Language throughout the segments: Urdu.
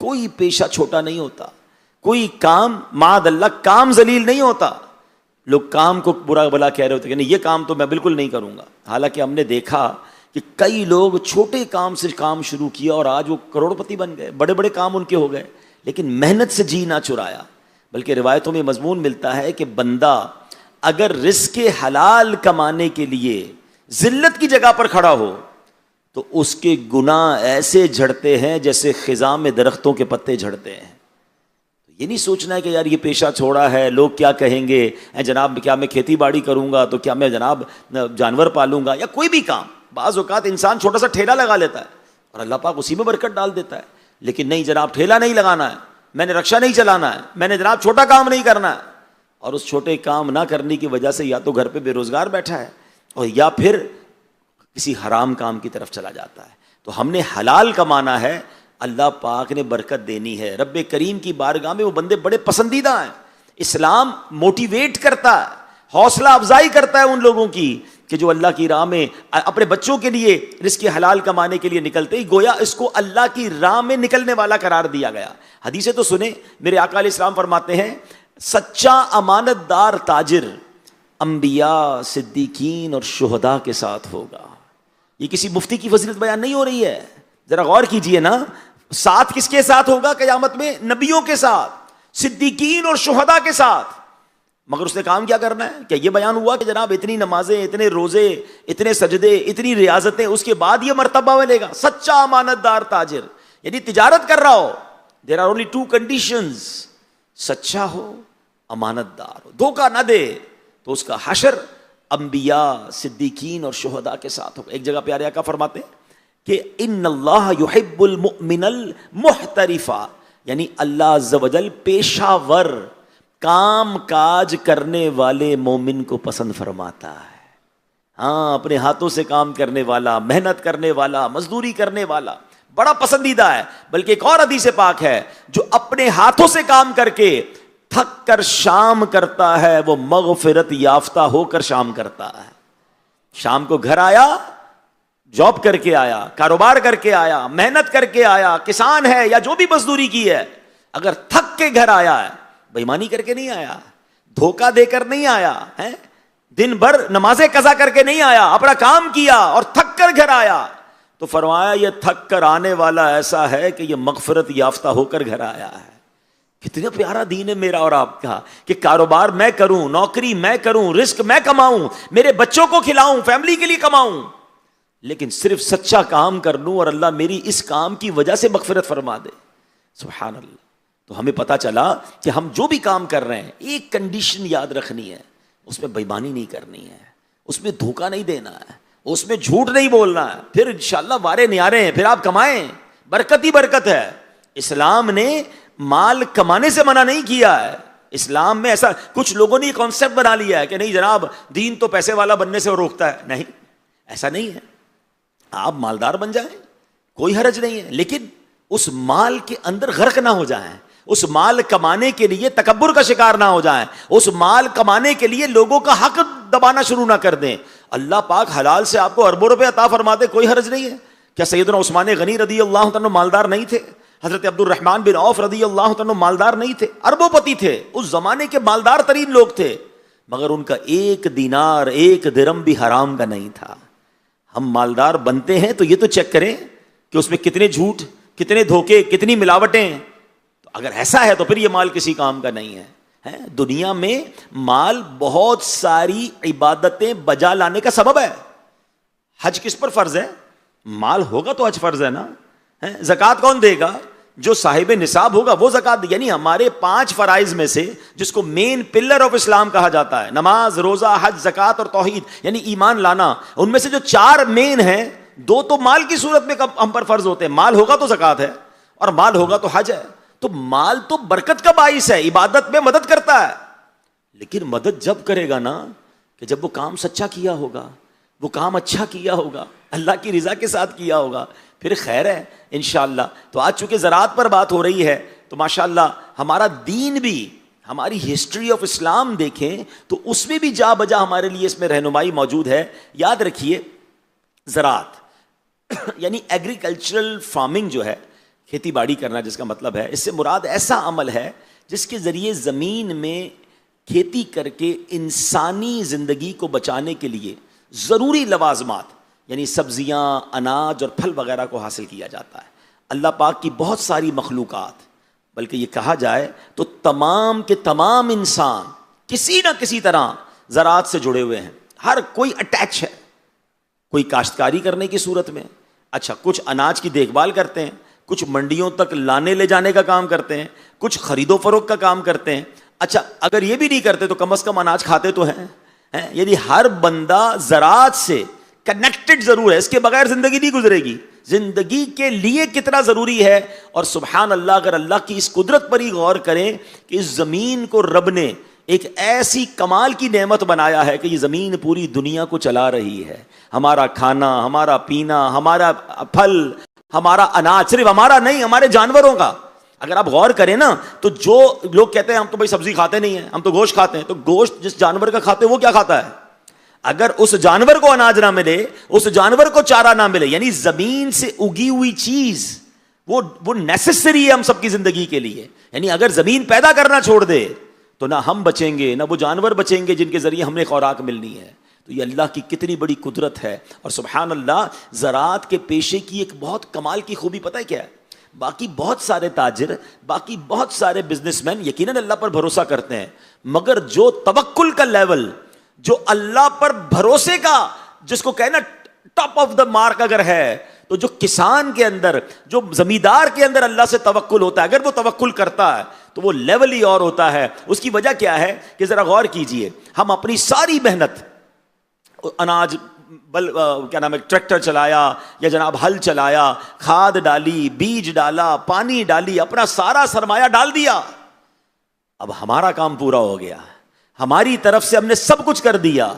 کوئی پیشہ چھوٹا نہیں ہوتا، کوئی کام معاذ اللہ کام ذلیل نہیں ہوتا. لوگ کام کو برا بلا کہہ رہے ہوتے کہ نہیں یہ کام تو میں بالکل نہیں کروں گا. حالانکہ ہم نے دیکھا کہ کئی لوگ چھوٹے کام سے کام شروع کیا اور آج وہ کروڑ پتی بن گئے، بڑے بڑے کام ان کے ہو گئے، لیکن محنت سے جی نہ چرایا. بلکہ روایتوں میں مضمون ملتا ہے کہ بندہ اگر رزق حلال کمانے کے لیے ذلت کی جگہ پر کھڑا ہو تو اس کے گناہ ایسے جھڑتے ہیں جیسے خزاں میں درختوں کے پتے جھڑتے ہیں. یہ نہیں سوچنا ہے کہ یار یہ پیشہ چھوڑا ہے لوگ کیا کہیں گے، اے جناب کیا میں کھیتی باڑی کروں گا تو کیا میں جناب جانور پالوں گا، یا کوئی بھی کام. بعض اوقات انسان چھوٹا سا ٹھیلا لگا لیتا ہے اور اللہ پاک اسی میں برکت ڈال دیتا ہے. لیکن نہیں جناب ٹھیلا نہیں لگانا ہے، میں نے رکشہ نہیں چلانا ہے، میں نے جناب چھوٹا کام نہیں کرنا ہے، اور اس چھوٹے کام نہ کرنے کی وجہ سے یا تو گھر پہ بے روزگار بیٹھا ہے اور یا پھر کسی حرام کام کی طرف چلا جاتا ہے. تو ہم نے حلال کمانا ہے، اللہ پاک نے برکت دینی ہے. رب کریم کی بارگاہ میں وہ بندے بڑے پسندیدہ ہیں. اسلام موٹیویٹ کرتا ہے، حوصلہ افزائی کرتا ہے ان لوگوں کی کہ جو اللہ کی راہ میں اپنے بچوں کے لیے رزق حلال کمانے کے لیے نکلتے ہی گویا اس کو اللہ کی راہ میں نکلنے والا قرار دیا گیا. حدیثیں تو سنیں، میرے آقا علیہ السلام فرماتے ہیں سچا امانت دار تاجر انبیاء، صدیقین اور شہداء کے ساتھ ہوگا. یہ کسی مفتی کی فضیلت بیان نہیں ہو رہی ہے، ذرا غور کیجئے نا. ساتھ کس کے ساتھ ہوگا قیامت میں؟ نبیوں کے ساتھ، صدیقین اور شہداء کے ساتھ. مگر اس نے کام کیا کرنا ہے؟ کہ یہ بیان ہوا کہ جناب اتنی نمازیں، اتنے روزے، اتنے سجدے، اتنی ریاضتیں، اس کے بعد یہ مرتبہ ملے گا سچا امانت دار تاجر. یعنی تجارت کر رہا ہو، there are only two conditions, سچا ہو، امانت دار ہو، دھوکہ نہ دے، تو اس کا حشر انبیاء، صدیقین اور شہداء کے ساتھ ہوگا. ایک جگہ پیارے آقا فرماتے ہیں کہ ان اللہ یحب المؤمن المحترفا، یعنی اللہ عز و جل پیشہ ور کام کاج کرنے والے مومن کو پسند فرماتا ہے. ہاں، اپنے ہاتھوں سے کام کرنے والا، محنت کرنے والا، مزدوری کرنے والا بڑا پسندیدہ ہے. بلکہ ایک اور حدیث پاک ہے جو اپنے ہاتھوں سے کام کر کے تھک کر شام کرتا ہے وہ مغفرت یافتہ ہو کر شام کرتا ہے. شام کو گھر آیا، جاب کر کے آیا، کاروبار کر کے آیا، محنت کر کے آیا، کسان ہے یا جو بھی مزدوری کی ہے، اگر تھک کے گھر آیا ہے، بےایمانی کر کے نہیں آیا، دھوکہ دے کر نہیں آیا ہے، دن بھر نمازیں قضا کر کے نہیں آیا، اپنا کام کیا اور تھک کر گھر آیا، تو فرمایا یہ تھک کر آنے والا ایسا ہے کہ یہ مغفرت یافتہ ہو کر گھر آیا ہے. کتنا پیارا دین ہے میرا اور آپ کا کہ کاروبار میں کروں، نوکری میں کروں، رزق میں کماؤں، میرے بچوں کو کھلاؤں، فیملی کے لیے کماؤں، لیکن صرف سچا کام کر لوں اور اللہ میری اس کام کی وجہ سے مغفرت فرما دے. سبحان اللہ. تو ہمیں پتا چلا کہ ہم جو بھی کام کر رہے ہیں ایک کنڈیشن یاد رکھنی ہے، اس میں بےایمانی نہیں کرنی ہے، اس میں دھوکہ نہیں دینا ہے، اس میں جھوٹ نہیں بولنا ہے، پھر انشاءاللہ وارے نیارے ہیں، پھر آپ کمائیں، برکت ہی برکت ہے. اسلام نے مال کمانے سے منع نہیں کیا ہے. اسلام میں ایسا کچھ لوگوں نے یہ کانسیپٹ بنا لیا ہے کہ نہیں جناب دین تو پیسے والا بننے سے روکتا ہے. نہیں، ایسا نہیں ہے. آپ مالدار بن جائیں، کوئی حرج نہیں ہے، لیکن اس مال کے اندر غرق نہ ہو جائیں، اس مال کمانے کے لیے تکبر کا شکار نہ ہو جائیں، اس مال کمانے کے لیے لوگوں کا حق دبانا شروع نہ کر دیں. اللہ پاک حلال سے آپ کو اربوں روپے عطا فرما دے، کوئی حرج نہیں ہے. کیا سیدنا عثمان غنی رضی اللہ عنہ مالدار نہیں تھے؟ حضرت عبد الرحمن بن عوف رضی اللہ عنہ مالدار نہیں تھے؟ اربوں پتی تھے، اس زمانے کے مالدار ترین لوگ تھے، مگر ان کا ایک دینار، ایک درم بھی حرام کا نہیں تھا. ہم مالدار بنتے ہیں تو یہ تو چیک کریں کہ اس میں کتنے جھوٹ، کتنے دھوکے، کتنی ملاوٹیں. تو اگر ایسا ہے تو پھر یہ مال کسی کام کا نہیں ہے. دنیا میں مال بہت ساری عبادتیں بجا لانے کا سبب ہے. حج کس پر فرض ہے؟ مال ہوگا تو حج فرض ہے نا. زکوٰۃ کون دے گا؟ جو صاحب نصاب ہوگا وہ زکوٰۃ. یعنی ہمارے 5 فرائض میں سے جس کو مین پلر آف اسلام کہا جاتا ہے، نماز، روزہ، حج، زکوٰۃ اور توحید، یعنی ایمان لانا، ان میں سے جو 4 مین ہیں، 2 تو مال کی صورت میں ہم پر فرض ہوتے ہیں. مال ہوگا تو زکوٰۃ ہے اور مال ہوگا تو حج ہے. تو مال تو برکت کا باعث ہے، عبادت میں مدد کرتا ہے، لیکن مدد جب کرے گا نا کہ جب وہ کام سچا کیا ہوگا، وہ کام اچھا کیا ہوگا، اللہ کی رضا کے ساتھ کیا ہوگا، پھر خیر ہے انشاءاللہ. تو آج چونکہ زراعت پر بات ہو رہی ہے تو ماشاءاللہ ہمارا دین بھی، ہماری ہسٹری آف اسلام دیکھیں تو اس میں بھی جا بجا ہمارے لیے اس میں رہنمائی موجود ہے. یاد رکھیے زراعت یعنی ایگریکلچرل فارمنگ جو ہے کھیتی باڑی کرنا جس کا مطلب ہے، اس سے مراد ایسا عمل ہے جس کے ذریعے زمین میں کھیتی کر کے انسانی زندگی کو بچانے کے لیے ضروری لوازمات یعنی سبزیاں، اناج اور پھل وغیرہ کو حاصل کیا جاتا ہے۔ اللہ پاک کی بہت ساری مخلوقات، بلکہ یہ کہا جائے تو تمام کے تمام انسان کسی نہ کسی طرح زراعت سے جڑے ہوئے ہیں، ہر کوئی اٹیچ ہے، کوئی کاشتکاری کرنے کی صورت میں، اچھا کچھ اناج کی دیکھ بھال کرتے ہیں، کچھ منڈیوں تک لانے لے جانے کا کام کرتے ہیں، کچھ خرید و فروخت کا کام کرتے ہیں، اچھا اگر یہ بھی نہیں کرتے تو کم از کم اناج کھاتے تو ہیں۔ یعنی ہر بندہ زراعت سے کنیکٹڈ ضرور ہے، اس کے بغیر زندگی نہیں گزرے گی۔ زندگی کے لیے کتنا ضروری ہے، اور سبحان اللہ اگر اللہ کی اس قدرت پر ہی غور کریں کہ اس زمین کو رب نے ایک ایسی کمال کی نعمت بنایا ہے کہ یہ زمین پوری دنیا کو چلا رہی ہے، ہمارا کھانا، ہمارا پینا، ہمارا پھل، ہمارا اناج، صرف ہمارا نہیں ہمارے جانوروں کا۔ اگر آپ غور کریں نا تو جو لوگ کہتے ہیں ہم تو بھائی سبزی کھاتے نہیں ہیں، ہم تو گوشت کھاتے ہیں، تو گوشت جس جانور کا کھاتے ہیں وہ کیا کھاتا ہے؟ اگر اس جانور کو اناج نہ ملے، اس جانور کو چارہ نہ ملے، یعنی زمین سے اگی ہوئی چیز وہ نیسیسری ہے ہم سب کی زندگی کے لیے، یعنی اگر زمین پیدا کرنا چھوڑ دے تو نہ ہم بچیں گے نہ وہ جانور بچیں گے جن کے ذریعے ہمیں خوراک ملنی ہے۔ تو یہ اللہ کی کتنی بڑی قدرت ہے، اور سبحان اللہ زراعت کے پیشے کی ایک بہت کمال کی خوبی پتہ ہے کیا ہے؟ باقی بہت سارے تاجر، باقی بہت سارے بزنس مین یقیناً اللہ پر بھروسہ کرتے ہیں، مگر جو توکل کا لیول، جو اللہ پر بھروسے کا جس کو کہنا ٹاپ آف دا مارک اگر ہے، تو جو کسان کے اندر، جو زمیندار کے اندر اللہ سے توکل ہوتا ہے، اگر وہ توکل کرتا ہے تو وہ لیول ہی اور ہوتا ہے۔ اس کی وجہ کیا ہے کہ ذرا غور کیجئے، ہم اپنی ساری محنت، اناج کیا نام ہے، ٹریکٹر چلایا یا جناب ہل چلایا، کھاد ڈالی، بیج ڈالا، پانی ڈالی، اپنا سارا سرمایہ ڈال دیا، اب ہمارا کام پورا ہو گیا، ہماری طرف سے ہم نے سب کچھ کر دیا،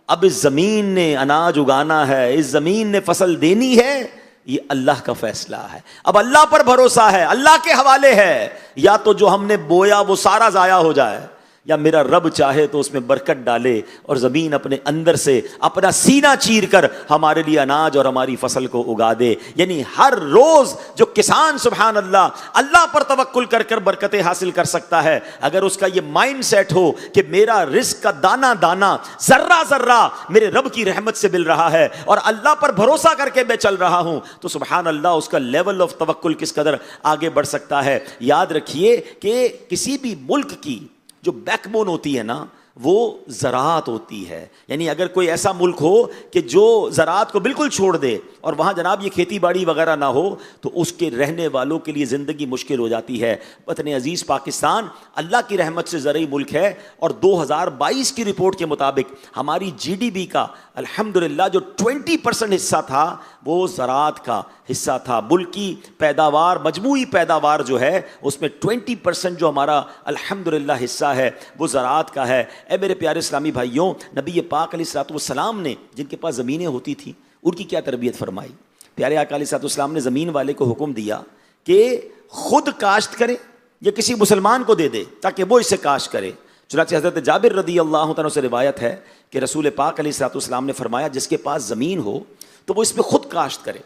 اب اس زمین نے اناج اگانا ہے، اس زمین نے فصل دینی ہے، یہ اللہ کا فیصلہ ہے۔ اب اللہ پر بھروسہ ہے، اللہ کے حوالے ہے، یا تو جو ہم نے بویا وہ سارا ضائع ہو جائے، یا میرا رب چاہے تو اس میں برکت ڈالے اور زمین اپنے اندر سے اپنا سینہ چیر کر ہمارے لیے اناج اور ہماری فصل کو اگا دے۔ یعنی ہر روز جو کسان سبحان اللہ اللہ پر توکل کر کر برکتیں حاصل کر سکتا ہے، اگر اس کا یہ مائنڈ سیٹ ہو کہ میرا رزق کا دانہ دانہ، ذرہ ذرہ میرے رب کی رحمت سے مل رہا ہے اور اللہ پر بھروسہ کر کے میں چل رہا ہوں، تو سبحان اللہ اس کا لیول آف توکل کس قدر آگے بڑھ سکتا ہے۔ یاد رکھیے کہ کسی بھی ملک کی جو بیک بون ہوتی ہے نا وہ زراعت ہوتی ہے، یعنی اگر کوئی ایسا ملک ہو کہ جو زراعت کو بالکل چھوڑ دے اور وہاں جناب یہ کھیتی باڑی وغیرہ نہ ہو تو اس کے رہنے والوں کے لیے زندگی مشکل ہو جاتی ہے۔ وطن عزیز پاکستان اللہ کی رحمت سے زرعی ملک ہے، اور 2022 کی رپورٹ کے مطابق ہماری جی ڈی بی کا الحمدللہ جو 20% حصہ تھا وہ زراعت کا حصہ تھا۔ ملک کی پیداوار، مجموعی پیداوار جو ہے اس میں 20% جو ہمارا الحمدللہ حصہ ہے وہ زراعت کا ہے۔ اے میرے پیارے اسلامی بھائیوں، نبی پاک علیہ الصلوۃ والسلام نے جن کے پاس زمینیں ہوتی تھیں ان کی کیا تربیت فرمائی؟ پیارے آقا علیہ الصلوۃ والسلام نے زمین والے کو حکم دیا کہ خود کاشت کرے یا کسی مسلمان کو دے دے تاکہ وہ اس سے کاشت کرے۔ چنانچہ حضرت جابر رضی اللہ تعالیٰ سے روایت ہے کہ رسول پاک علیہ الصلوۃ والسلام نے فرمایا جس کے پاس زمین ہو تو وہ اس میں خود کاشت کرے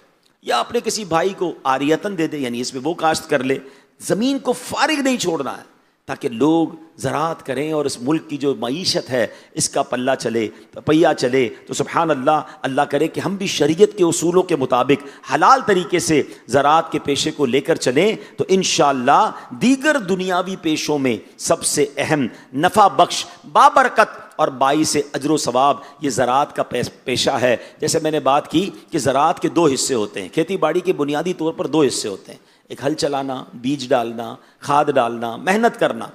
یا اپنے کسی بھائی کو عاریتاً دے دے، یعنی اس میں وہ کاشت کر لے، زمین کو فارغ نہیں چھوڑنا ہے تاکہ لوگ زراعت کریں اور اس ملک کی جو معیشت ہے اس کا پلہ چلے، پہیہ چلے۔ تو سبحان اللہ، اللہ کرے کہ ہم بھی شریعت کے اصولوں کے مطابق حلال طریقے سے زراعت کے پیشے کو لے کر چلیں تو انشاءاللہ دیگر دنیاوی پیشوں میں سب سے اہم، نفع بخش، بابرکت اور باعث اجر و ثواب یہ زراعت کا پیشہ ہے۔ جیسے میں نے بات کی کہ زراعت کے دو حصے ہوتے ہیں، کھیتی باڑی کے بنیادی طور پر دو حصے ہوتے ہیں، ایک ہل چلانا، بیج ڈالنا، کھاد ڈالنا، محنت کرنا۔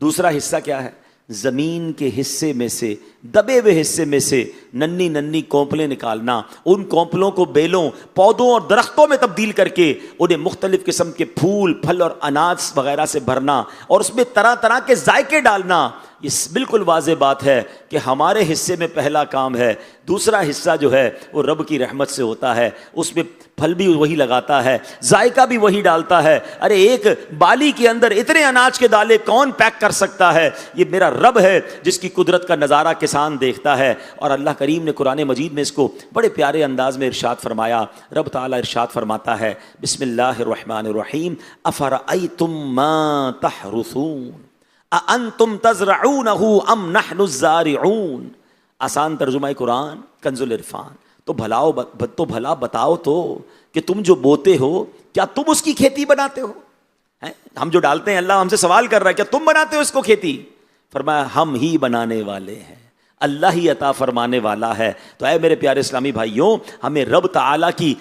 دوسرا حصہ کیا ہے؟ زمین کے حصے میں سے، دبے ہوئے حصے میں سے ننھی ننھی کونپلیں نکالنا، ان کونپلوں کو بیلوں، پودوں اور درختوں میں تبدیل کر کے انہیں مختلف قسم کے پھول، پھل اور اناج وغیرہ سے بھرنا اور اس میں طرح طرح کے ذائقے ڈالنا۔ یہ بالکل واضح بات ہے کہ ہمارے حصے میں پہلا کام ہے، دوسرا حصہ جو ہے وہ رب کی رحمت سے ہوتا ہے، اس میں پھل بھی وہی لگاتا ہے، ذائقہ بھی وہی ڈالتا ہے۔ ارے ایک بالی کے اندر اتنے اناج کے دالے کون پیک کر سکتا ہے؟ یہ میرا رب ہے جس کی قدرت کا نظارہ کسان دیکھتا ہے۔ اور اللہ کریم نے قرآن مجید میں اس کو بڑے پیارے انداز میں ارشاد فرمایا۔ رب تعالیٰ ارشاد فرماتا ہے، بسم اللہ الرحمن الرحیم، افرأیتم ما تحرثون اانتم تزرعونہ ام نحن الزارعون۔ آسان ترجمہ قرآن کنز العرفان۔ تو بھلا بتاؤ تو کہ تم جو بوتے ہو کیا تم اس کی کھیتی بناتے ہو؟ ہم جو ڈالتے ہیں، اللہ ہم سے سوال کر رہا ہے، کیا تم بناتے ہو اس کو کھیتی؟ فرمایا ہم ہی بنانے والے ہیں، اللہ ہی عطا فرمانے والا ہے۔ تو اے میرے پیارے اسلامی بھائیوں، ہمیں رب تعالیٰ کی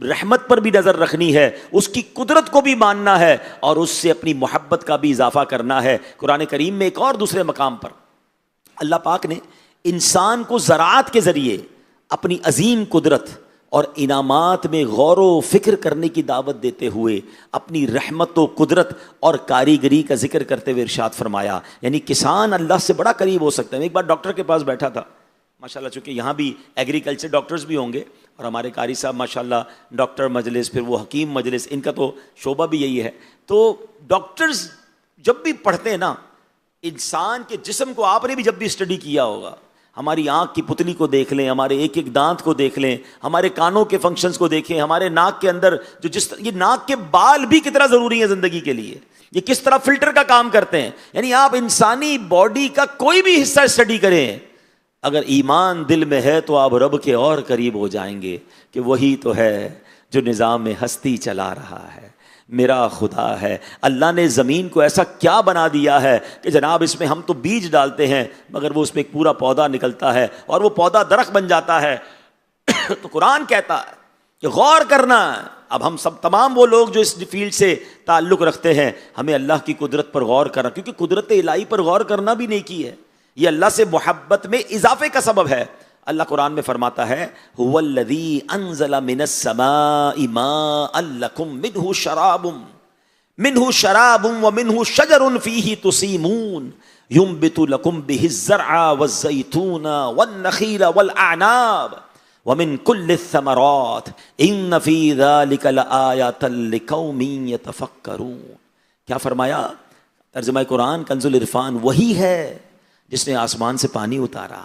رحمت پر بھی نظر رکھنی ہے، اس کی قدرت کو بھی ماننا ہے، اور اس سے اپنی محبت کا بھی اضافہ کرنا ہے۔ قرآن کریم میں ایک اور دوسرے مقام پر اللہ پاک نے انسان کو زراعت کے ذریعے اپنی عظیم قدرت اور انعامات میں غور و فکر کرنے کی دعوت دیتے ہوئے اپنی رحمت و قدرت اور کاریگری کا ذکر کرتے ہوئے ارشاد فرمایا، یعنی کسان اللہ سے بڑا قریب ہو سکتا ہے۔ میں ایک بار ڈاکٹر کے پاس بیٹھا تھا، ماشاءاللہ، چونکہ یہاں بھی ایگریکلچر ڈاکٹرز بھی ہوں گے، اور ہمارے قاری صاحب ماشاءاللہ ڈاکٹر مجلس، پھر وہ حکیم مجلس، ان کا تو شعبہ بھی یہی ہے۔ تو ڈاکٹرز جب بھی پڑھتے ہیں نا، انسان کے جسم کو آپ نے بھی جب بھی اسٹڈی کیا ہوگا، ہماری آنکھ کی پتلی کو دیکھ لیں، ہمارے ایک ایک دانت کو دیکھ لیں، ہمارے کانوں کے فنکشنز کو دیکھیں، ہمارے ناک کے اندر جو یہ ناک کے بال بھی کتنا ضروری ہیں زندگی کے لیے، یہ کس طرح فلٹر کا کام کرتے ہیں۔ یعنی آپ انسانی باڈی کا کوئی بھی حصہ اسٹڈی کریں، اگر ایمان دل میں ہے تو آپ رب کے اور قریب ہو جائیں گے کہ وہی تو ہے جو نظام ہستی چلا رہا ہے، میرا خدا ہے۔ اللہ نے زمین کو ایسا کیا بنا دیا ہے کہ جناب اس میں ہم تو بیج ڈالتے ہیں مگر وہ اس میں ایک پورا پودا نکلتا ہے اور وہ پودا درخت بن جاتا ہے۔ تو قرآن کہتا ہے کہ غور کرنا۔ اب ہم سب تمام وہ لوگ جو اس فیلڈ سے تعلق رکھتے ہیں، ہمیں اللہ کی قدرت پر غور کرنا، کیونکہ قدرت الہی پر غور کرنا بھی نیکی ہے، یہ اللہ سے محبت میں اضافے کا سبب ہے۔ اللہ قرآن میں فرماتا ہے هو الذی انزل من السماء ماء لکم منہ شراب ومنہ شجر فیہ تسیمون ینبت لکم بہ الزرع والزیتون والنخیل والاعناب ومن کل الثمرات ان فی ذلک لآیات لقوم یتفکرون۔ کیا فرمایا؟ ترجمہ قرآن کنز العرفان وہی ہے جس نے آسمان سے پانی اتارا،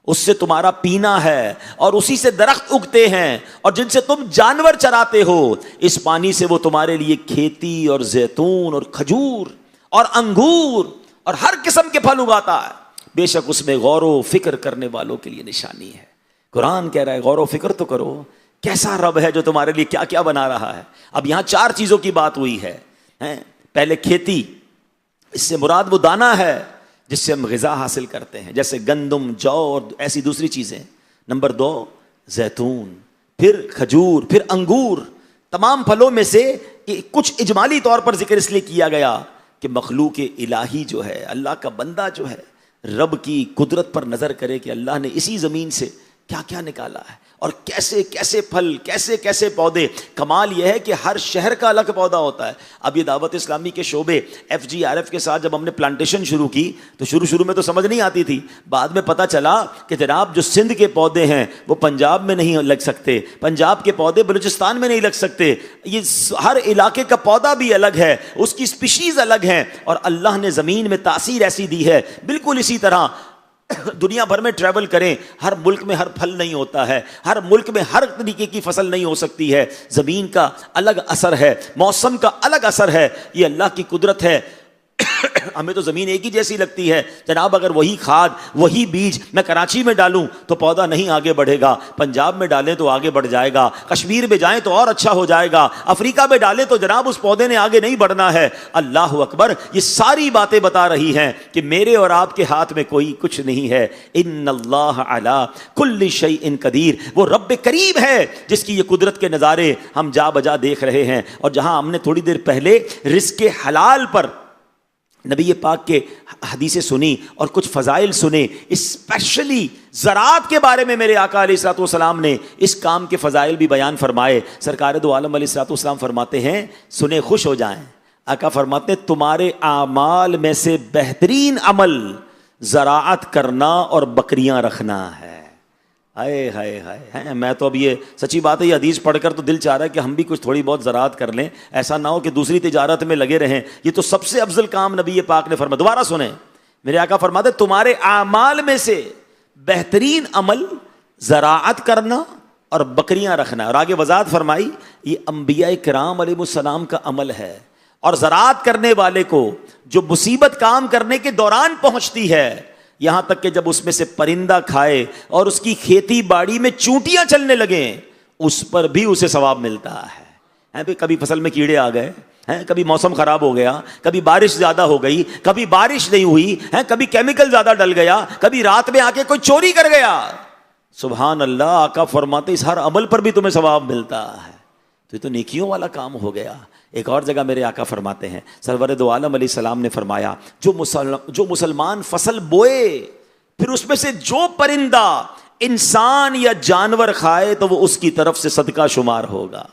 اس سے تمہارا پینا ہے، اور اسی سے درخت اگتے ہیں اور جن سے تم جانور چراتے ہو، اس پانی سے وہ تمہارے لیے کھیتی اور زیتون اور کھجور اور انگور اور ہر قسم کے پھل اگاتا ہے، بے شک اس میں غور و فکر کرنے والوں کے لیے نشانی ہے۔ قرآن کہہ رہا ہے غور و فکر تو کرو، کیسا رب ہے جو تمہارے لیے کیا کیا بنا رہا ہے۔ اب یہاں 4 چیزوں کی بات ہوئی ہے۔ پہلے کھیتی، اس سے مراد وہ دانہ ہے جس سے ہم غذا حاصل کرتے ہیں، جیسے گندم، جو اور ایسی دوسری چیزیں۔ نمبر 2 زیتون، پھر کھجور، پھر انگور۔ تمام پھلوں میں سے کچھ اجمالی طور پر ذکر اس لیے کیا گیا کہ مخلوق الہی جو ہے، اللہ کا بندہ جو ہے، رب کی قدرت پر نظر کرے کہ اللہ نے اسی زمین سے کیا کیا نکالا ہے، اور کیسے کیسے پھل، کیسے کیسے پودے۔ کمال یہ ہے کہ ہر شہر کا الگ پودا ہوتا ہے۔ اب یہ دعوت اسلامی کے شعبے FGRF کے ساتھ جب ہم نے پلانٹیشن شروع کی تو شروع میں تو سمجھ نہیں آتی تھی، بعد میں پتہ چلا کہ جناب جو سندھ کے پودے ہیں وہ پنجاب میں نہیں لگ سکتے، پنجاب کے پودے بلوچستان میں نہیں لگ سکتے، یہ ہر علاقے کا پودا بھی الگ ہے، اس کی اسپیشیز الگ ہیں، اور اللہ نے زمین میں تاثیر ایسی دی ہے۔ بالکل اسی طرح دنیا بھر میں ٹریول کریں، ہر ملک میں ہر پھل نہیں ہوتا ہے، ہر ملک میں ہر طریقے کی فصل نہیں ہو سکتی ہے، زمین کا الگ اثر ہے، موسم کا الگ اثر ہے، یہ اللہ کی قدرت ہے۔ ہمیں تو زمین ایک ہی جیسی لگتی ہے جناب، اگر وہی کھاد وہی بیج میں کراچی میں ڈالوں تو پودا نہیں آگے بڑھے گا، پنجاب میں ڈالیں تو آگے بڑھ جائے گا، کشمیر میں جائیں تو اور اچھا ہو جائے گا، افریقہ میں ڈالیں تو جناب اس پودے نے آگے نہیں بڑھنا ہے۔ اللہ اکبر، یہ ساری باتیں بتا رہی ہیں کہ میرے اور آپ کے ہاتھ میں کوئی کچھ نہیں ہے۔ ان اللہ علی کل شیء قدیر، وہ رب کریم ہے جس کی یہ قدرت کے نظارے ہم جا بجا دیکھ رہے ہیں۔ اور جہاں ہم نے تھوڑی دیر پہلے رزق حلال پر نبی پاک کے حدیثیں سنی اور کچھ فضائل سنے، اسپیشلی زراعت کے بارے میں میرے آقا علیہ الصلوۃ والسلام نے اس کام کے فضائل بھی بیان فرمائے۔ سرکار دو عالم علیہ الصلوۃ والسلام فرماتے ہیں، سنے خوش ہو جائیں، آقا فرماتے ہیں تمہارے اعمال میں سے بہترین عمل زراعت کرنا اور بکریاں رکھنا ہے۔ ہائے ہائے ہائے، میں تو اب یہ سچی بات ہے، یہ حدیث پڑھ کر تو دل چاہ رہا ہے کہ ہم بھی کچھ تھوڑی بہت زراعت کر لیں، ایسا نہ ہو کہ دوسری تجارت میں لگے رہیں۔ یہ تو سب سے افضل کام نبی پاک نے فرمایا۔ دوبارہ سنیں، میرے آقا فرماتے تمہارے اعمال میں سے بہترین عمل زراعت کرنا اور بکریاں رکھنا ہے۔ اور آگے وضاحت فرمائی یہ انبیاء کرام علیہ السلام کا عمل ہے، اور زراعت کرنے والے کو جو مصیبت کام کرنے کے دوران پہنچتی ہے، یہاں تک کہ جب اس میں سے پرندہ کھائے اور اس کی کھیتی باڑی میں چونٹیاں چلنے لگیں، اس پر بھی اسے ثواب ملتا ہے۔ کبھی فصل میں کیڑے آ گئے، کبھی موسم خراب ہو گیا، کبھی بارش زیادہ ہو گئی، کبھی بارش نہیں ہوئی، کبھی کیمیکل زیادہ ڈل گیا، کبھی رات میں آ کے کوئی چوری کر گیا، سبحان اللہ، آقا فرماتے اس ہر عمل پر بھی تمہیں ثواب ملتا ہے۔ تو یہ تو نیکیوں والا کام ہو گیا۔ ایک اور جگہ میرے آقا فرماتے ہیں، سرور دو عالم علیہ السلام نے فرمایا جو مسلمان فصل بوئے پھر اس میں سے جو پرندہ انسان یا جانور کھائے تو وہ اس کی طرف سے صدقہ شمار ہوگا۔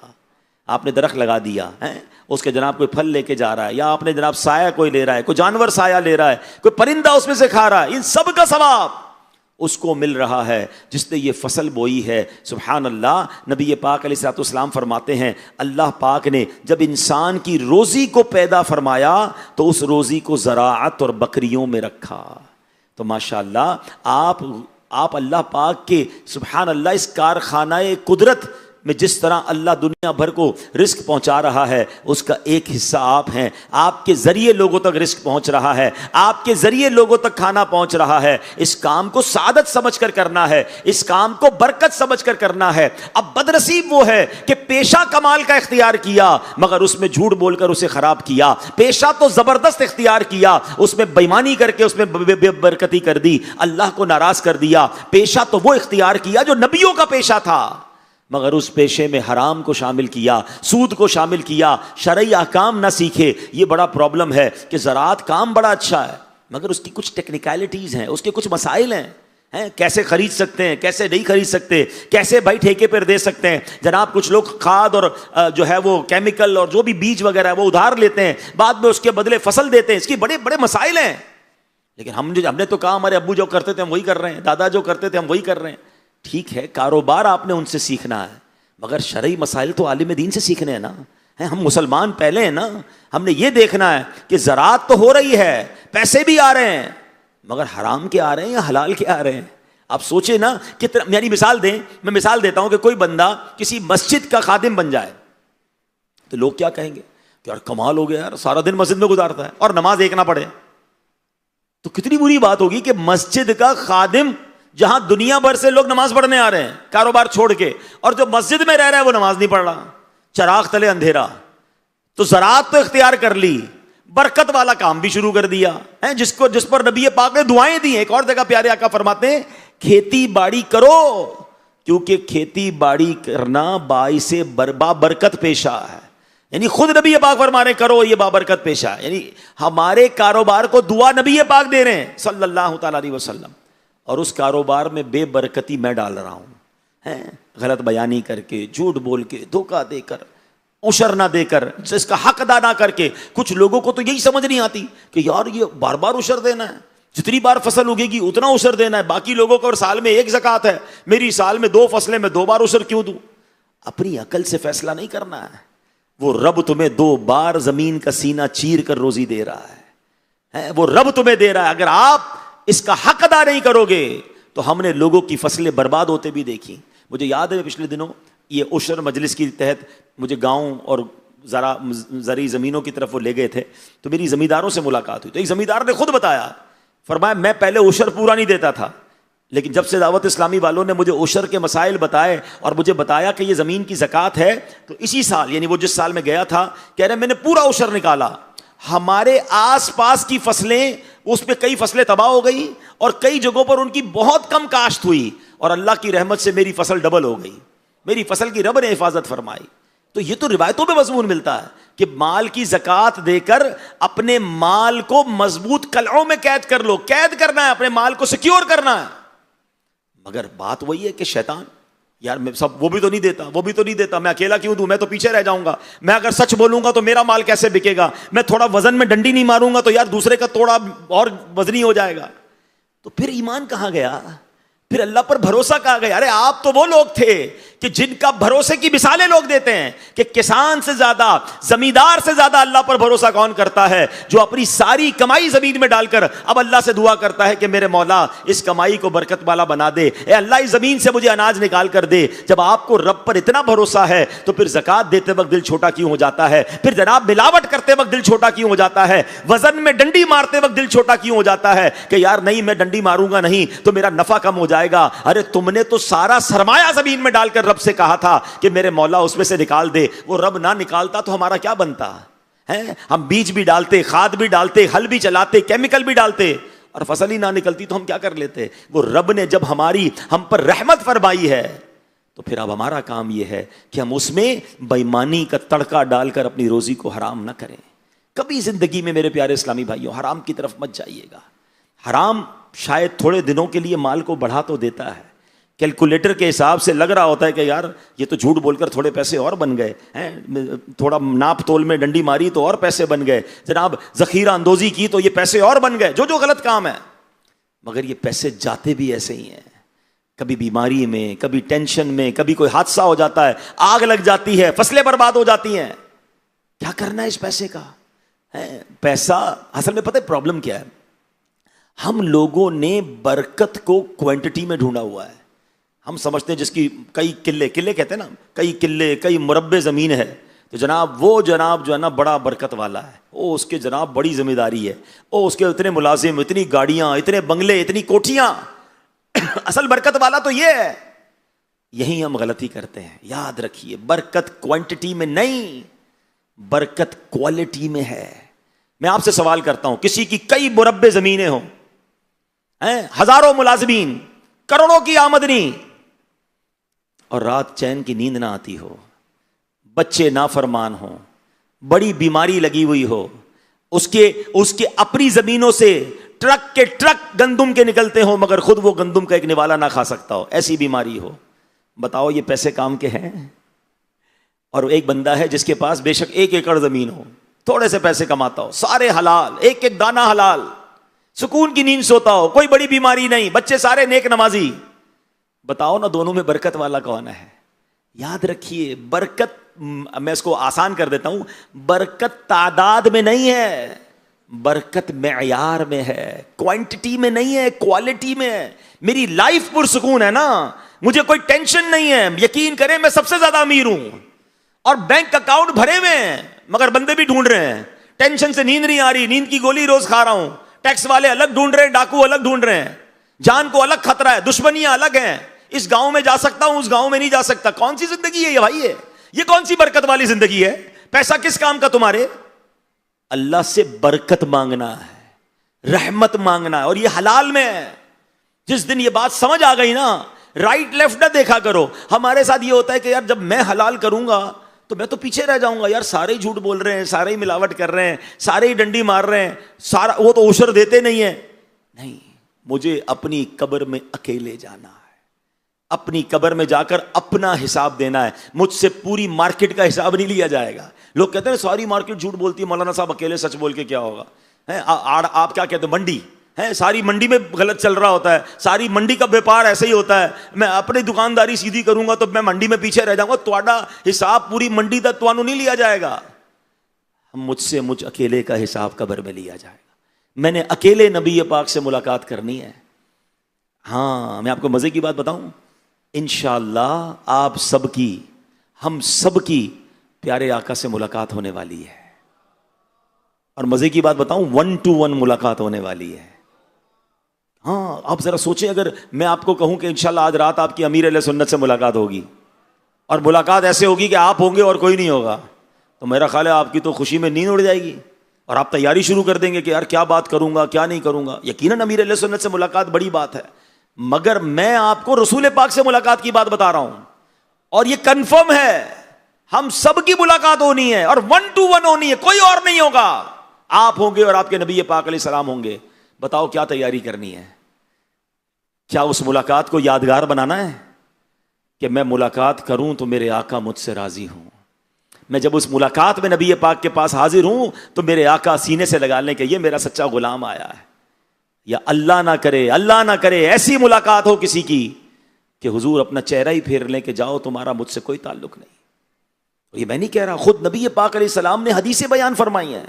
آپ نے درخت لگا دیا ہے، اس کے جناب کوئی پھل لے کے جا رہا ہے، یا آپ نے جناب سایہ کوئی لے رہا ہے، کوئی جانور سایہ لے رہا ہے، کوئی پرندہ اس میں سے کھا رہا ہے، ان سب کا ثواب اس کو مل رہا ہے جس نے یہ فصل بوئی ہے۔ سبحان اللہ، نبی پاک علیہ الصلوۃ والسلام فرماتے ہیں اللہ پاک نے جب انسان کی روزی کو پیدا فرمایا تو اس روزی کو زراعت اور بکریوں میں رکھا۔ تو ماشاءاللہ آپ اللہ پاک کے سبحان اللہ اس کارخانہ قدرت میں جس طرح اللہ دنیا بھر کو رزق پہنچا رہا ہے، اس کا ایک حصہ آپ ہیں۔ آپ کے ذریعے لوگوں تک رزق پہنچ رہا ہے، آپ کے ذریعے لوگوں تک کھانا پہنچ رہا ہے۔ اس کام کو سعادت سمجھ کر کرنا ہے، اس کام کو برکت سمجھ کر کرنا ہے۔ اب بدنصیب وہ ہے کہ پیشہ کمال کا اختیار کیا مگر اس میں جھوٹ بول کر اسے خراب کیا، پیشہ تو زبردست اختیار کیا، اس میں بےمانی کر کے اس میں بے برکتی کر دی، اللہ کو ناراض کر دیا۔ پیشہ تو وہ اختیار کیا جو نبیوں کا پیشہ تھا، مگر اس پیشے میں حرام کو شامل کیا، سود کو شامل کیا، شرعی احکام نہ سیکھے۔ یہ بڑا پرابلم ہے کہ زراعت کام بڑا اچھا ہے مگر اس کی کچھ ٹیکنیکلٹیز ہیں، اس کے کچھ مسائل ہیں، کیسے خرید سکتے ہیں، کیسے نہیں خرید سکتے، کیسے بھائی ٹھیکے پر دے سکتے ہیں۔ جناب کچھ لوگ کھاد اور جو ہے وہ کیمیکل اور جو بھی بیج وغیرہ ہے وہ ادھار لیتے ہیں، بعد میں اس کے بدلے فصل دیتے ہیں، اس کی بڑے بڑے مسائل ہیں۔ لیکن ہم نے تو کہا ہمارے ابو جو کرتے تھے ہم وہی کر رہے ہیں، دادا جو کرتے تھے ہم وہی کر رہے ہیں۔ ٹھیک ہے، کاروبار آپ نے ان سے سیکھنا ہے مگر شرعی مسائل تو عالم دین سے سیکھنے ہیں نا۔ ہم مسلمان پہلے ہیں نا، ہم نے یہ دیکھنا ہے کہ زراعت تو ہو رہی ہے، پیسے بھی آ رہے ہیں مگر حرام کے آ رہے ہیں یا حلال کے آ رہے ہیں؟ آپ سوچیں نا، یعنی میں مثال دیتا ہوں کہ کوئی بندہ کسی مسجد کا خادم بن جائے تو لوگ کیا کہیں گے کہ یار کمال ہو گیا، یار سارا دن مسجد میں گزارتا ہے اور نماز ایک نہ پڑھے، تو کتنی بری بات ہوگی کہ مسجد کا خادم جہاں دنیا بھر سے لوگ نماز پڑھنے آ رہے ہیں کاروبار چھوڑ کے، اور جو مسجد میں رہ رہا ہے وہ نماز نہیں پڑھ رہا، چراغ تلے اندھیرا۔ تو زراعت تو اختیار کر لی، برکت والا کام بھی شروع کر دیا ہے، جس پر نبی پاک نے دعائیں دی ہیں۔ ایک اور جگہ پیارے آقا فرماتے ہیں کھیتی باڑی کرو کیونکہ کھیتی باڑی کرنا باعث بابرکت پیشہ ہے۔ یعنی خود نبی پاک فرما رہے ہیں کرو، یہ بابرکت پیشہ ہے۔ یعنی ہمارے کاروبار کو دعا نبی پاک دے رہے ہیں صلی اللہ تعالی علیہ وسلم، اور اس کاروبار میں بے برکتی میں ڈال رہا ہوں، غلط بیانی کر کے، جھوٹ بول کے، دھوکہ دے کر، عشر نہ دے کر، اس کا حق ادا نہ کر کے۔ کچھ لوگوں کو تو یہی سمجھ نہیں آتی کہ یار یہ بار بار عشر دینا ہے، جتنی بار فصل اگے گی اتنا عشر دینا ہے، باقی لوگوں کو سال میں ایک زکوٰۃ ہے، میری سال میں 2 فصلیں میں 2 بار عشر کیوں دوں؟ اپنی عقل سے فیصلہ نہیں کرنا ہے۔ وہ رب تمہیں 2 بار زمین کا سینہ چیر کر روزی دے رہا ہے، وہ رب تمہیں دے رہا ہے۔ اگر آپ اس کا حق ادا نہیں کرو گے تو ہم نے لوگوں کی فصلیں برباد ہوتے بھی دیکھی۔ مجھے یاد ہے پچھلے دنوں یہ عشر مجلس کی تحت مجھے گاؤں اور زرعی زمینوں کی طرف وہ لے گئے تھے، تو میری زمینداروں سے ملاقات ہوئی، تو ایک زمیندار نے خود بتایا، فرمایا میں پہلے عشر پورا نہیں دیتا تھا، لیکن جب سے دعوت اسلامی والوں نے مجھے عشر کے مسائل بتائے اور مجھے بتایا کہ یہ زمین کی زکوٰۃ ہے، تو اسی سال یعنی وہ جس سال میں گیا تھا کہہ رہے میں نے پورا عشر نکالا۔ ہمارے آس پاس کی فصلیں، اس میں کئی فصلیں تباہ ہو گئی اور کئی جگہوں پر ان کی بہت کم کاشت ہوئی، اور اللہ کی رحمت سے میری فصل ڈبل ہو گئی، میری فصل کی رب نے حفاظت فرمائی۔ تو یہ تو روایتوں میں مضمون ملتا ہے کہ مال کی زکوٰۃ دے کر اپنے مال کو مضبوط قلعوں میں قید کر لو، قید کرنا ہے، اپنے مال کو سیکیور کرنا ہے۔ مگر بات وہی ہے کہ شیطان یار میں سب وہ بھی تو نہیں دیتا، وہ بھی تو نہیں دیتا، میں اکیلا کیوں دوں، میں تو پیچھے رہ جاؤں گا، میں اگر سچ بولوں گا تو میرا مال کیسے بکے گا، میں تھوڑا وزن میں ڈنڈی نہیں ماروں گا تو یار دوسرے کا توڑا اور وزنی ہو جائے گا۔ تو پھر ایمان کہاں گیا؟ پھر اللہ پر بھروسہ کہاں گیا؟ ارے آپ تو وہ لوگ تھے کہ جن کا بھروسے کی مثالیں لوگ دیتے ہیں کہ کسان سے زیادہ، زمیندار سے زیادہ اللہ پر بھروسہ کون کرتا ہے؟ جو اپنی ساری کمائی زمین میں ڈال کر اب اللہ سے دعا کرتا ہے کہ میرے مولا اس کمائی کو برکت والا بنا دے، اے اللہ اس زمین سے مجھے اناج نکال کر دے۔ جب آپ کو رب پر اتنا بھروسہ ہے تو پھر زکوٰۃ دیتے وقت دل چھوٹا کیوں ہو جاتا ہے؟ پھر جناب ملاوٹ کرتے وقت دل چھوٹا کیوں ہو جاتا ہے؟ وزن میں ڈنڈی مارتے وقت دل چھوٹا کیوں ہو جاتا ہے کہ یار نہیں میں ڈنڈی ماروں گا نہیں تو میرا نفع کم ہو جائے گا؟ ارے تم نے تو سارا سرمایہ زمین میں ڈال کر رب سے کہا تھا کہ میرے مولا اس میں سے نکال دے، وہ رب نہ نکالتا تو ہمارا کیا بنتا ہے؟ ہم بیج بھی ڈالتے، کھاد بھی ڈالتے، ہل بھی چلاتے، کیمیکل بھی ڈالتے، اور فصل ہی نہ نکلتی تو ہم کیا کر لیتے؟ وہ رب نے جب ہم پر رحمت فرمائی ہے تو پھر اب ہمارا کام یہ ہے کہ ہم اس میں بے ایمانی کا تڑکا ڈال کر اپنی روزی کو حرام نہ کریں۔ کبھی زندگی میں میرے پیارے اسلامی بھائیوں حرام کی طرف مت جائیے گا۔ حرام شاید تھوڑے دنوں کے لیے مال کو بڑھا تو دیتا ہے، کیلکولیٹر کے حساب سے لگ رہا ہوتا ہے کہ یار یہ تو جھوٹ بول کر تھوڑے پیسے اور بن گئے ہیں، تھوڑا ناپ تول میں ڈنڈی ماری تو اور پیسے بن گئے، جناب ذخیرہ اندوزی کی تو یہ پیسے اور بن گئے، جو غلط کام ہے۔ مگر یہ پیسے جاتے بھی ایسے ہی ہیں، کبھی بیماری میں، کبھی ٹینشن میں، کبھی کوئی حادثہ ہو جاتا ہے، آگ لگ جاتی ہے، فصلیں برباد ہو جاتی ہیں۔ کیا کرنا ہے اس پیسے کا؟ پیسہ اصل میں پتہ ہے پرابلم کیا ہے؟ ہم لوگوں نے برکت کو کوانٹٹی میں ڈھونڈا ہوا ہے۔ ہم سمجھتے ہیں جس کی کئی قلے کہتے ہیں نا، کئی قلے، کئی مربع زمین ہے تو جناب وہ جناب جو ہے نا بڑا برکت والا ہے، وہ اس کے جناب بڑی ذمہ داری ہے، وہ اس کے اتنے ملازم، اتنی گاڑیاں، اتنے بنگلے، اتنی کوٹھیاں۔ اصل برکت والا تو یہ ہے۔ یہی ہم غلطی کرتے ہیں۔ یاد رکھیے برکت کوانٹٹی میں نہیں، برکت کوالٹی میں ہے۔ میں آپ سے سوال کرتا ہوں، کسی کی کئی مربع زمینیں ہوں، ہزاروں ملازمین، کروڑوں کی آمدنی، اور رات چین کی نیند نہ آتی ہو، بچے نافرمان ہوں، بڑی بیماری لگی ہوئی ہو، اس کے اپنی زمینوں سے ٹرک کے ٹرک گندم کے نکلتے ہوں مگر خود وہ گندم کا ایک نوالا نہ کھا سکتا ہو، ایسی بیماری ہو، بتاؤ یہ پیسے کام کے ہیں؟ اور ایک بندہ ہے جس کے پاس بے شک 1 ایکڑ زمین ہو، تھوڑے سے پیسے کماتا ہو، سارے حلال، ایک ایک دانہ حلال، سکون کی نیند سوتا ہو، کوئی بڑی بیماری نہیں، بچے سارے نیک نمازی، بتاؤ نا دونوں میں برکت والا کون ہے؟ یاد رکھیے برکت، میں اس کو آسان کر دیتا ہوں، برکت تعداد میں نہیں ہے، برکت معیار میں ہے، کوانٹٹی میں نہیں ہے، کوالٹی میں ہے۔ میری لائف پرسکون ہے نا، مجھے کوئی ٹینشن نہیں ہے، یقین کریں میں سب سے زیادہ امیر ہوں اور بینک اکاؤنٹ بھرے ہوئے ہیں مگر بندے بھی ڈھونڈ رہے ہیں، ٹینشن سے نیند نہیں آ رہی، نیند کی گولی روز کھا رہا ہوں، ٹیکس والے الگ ڈھونڈ رہے ہیں، ڈاکو الگ ڈھونڈ رہے ہیں، جان کو الگ خطرہ ہے، دشمنیاں الگ ہیں، اس گاؤں میں جا سکتا ہوں، اس گاؤں میں نہیں جا سکتا۔ کون سی زندگی ہے یہ بھائی؟ یہ کون سی برکت والی زندگی ہے؟ پیسہ کس کام کا تمہارے؟ اللہ سے برکت مانگنا ہے، رحمت مانگنا ہے، اور یہ حلال میں ہے۔ جس دن یہ بات سمجھ آ گئی نا، رائٹ لیفٹ نہ دیکھا کرو۔ ہمارے ساتھ یہ ہوتا ہے کہ یار جب میں حلال کروں گا تو میں تو پیچھے رہ جاؤں گا، یار سارے ہی جھوٹ بول رہے ہیں، سارے ہی ملاوٹ کر رہے ہیں، سارے ہی ڈنڈی مار رہے ہیں، سارا وہ تو عشر دیتے نہیں ہیں۔ نہیں، مجھے اپنی قبر میں اکیلے جانا ہے، اپنی قبر میں جا کر اپنا حساب دینا ہے، مجھ سے پوری مارکیٹ کا حساب نہیں لیا جائے گا۔ لوگ کہتے ہیں ساری مارکیٹ جھوٹ بولتی ہے، مولانا صاحب اکیلے سچ بول کے کیا ہوگا؟ آپ کیا کہتے ہیں؟ منڈی ہے، ساری منڈی میں غلط چل رہا ہوتا ہے، ساری منڈی کا بیپار ایسے ہی ہوتا ہے، میں اپنی دکانداری سیدھی کروں گا تو میں منڈی میں پیچھے رہ جاؤں گا، تھوڑا حساب پوری منڈی تک توانو نہیں لیا جائے گا۔ مجھ اکیلے کا حساب قبر میں لیا جائے گا۔ میں نے اکیلے نبی پاک سے ملاقات کرنی ہے۔ ہاں، میں آپ کو مزے کی بات بتاؤں، انشاءاللہ آپ سب کی، ہم سب کی پیارے آقا سے ملاقات ہونے والی ہے، اور مزے کی بات بتاؤں 1 to 1 ملاقات ہونے والی ہے۔ ہاں، آپ ذرا سوچیں، اگر میں آپ کو کہوں کہ انشاءاللہ آج رات آپ کی امیر اہل سنت سے ملاقات ہوگی، اور ملاقات ایسے ہوگی کہ آپ ہوں گے اور کوئی نہیں ہوگا، تو میرا خیال ہے آپ کی تو خوشی میں نیند اڑ جائے گی، اور آپ تیاری شروع کر دیں گے کہ یار کیا بات کروں گا، کیا نہیں کروں گا۔ یقیناً امیر اہل سنت سے ملاقات بڑی بات ہے، مگر میں آپ کو رسول پاک سے ملاقات کی بات بتا رہا ہوں، اور یہ کنفرم ہے، ہم سب کی ملاقات ہونی ہے، اور 1 to 1 ہونی ہے، کوئی اور نہیں ہوگا۔ آپ ہوں گے اور آپ کے نبی پاک علیہ السلام ہوں گے۔ بتاؤ کیا تیاری کرنی ہے؟ کیا اس ملاقات کو یادگار بنانا ہے کہ میں ملاقات کروں تو میرے آقا مجھ سے راضی ہوں، میں جب اس ملاقات میں نبی پاک کے پاس حاضر ہوں تو میرے آقا سینے سے لگا لیں کہ یہ میرا سچا غلام آیا ہے۔ یا اللہ نہ کرے ایسی ملاقات ہو کسی کی کہ حضور اپنا چہرہ ہی پھیر لیں کہ جاؤ تمہارا مجھ سے کوئی تعلق نہیں. یہ میں نہیں کہہ رہا، خود نبی پاک علیہ السلام نے حدیثیں بیان فرمائی ہیں.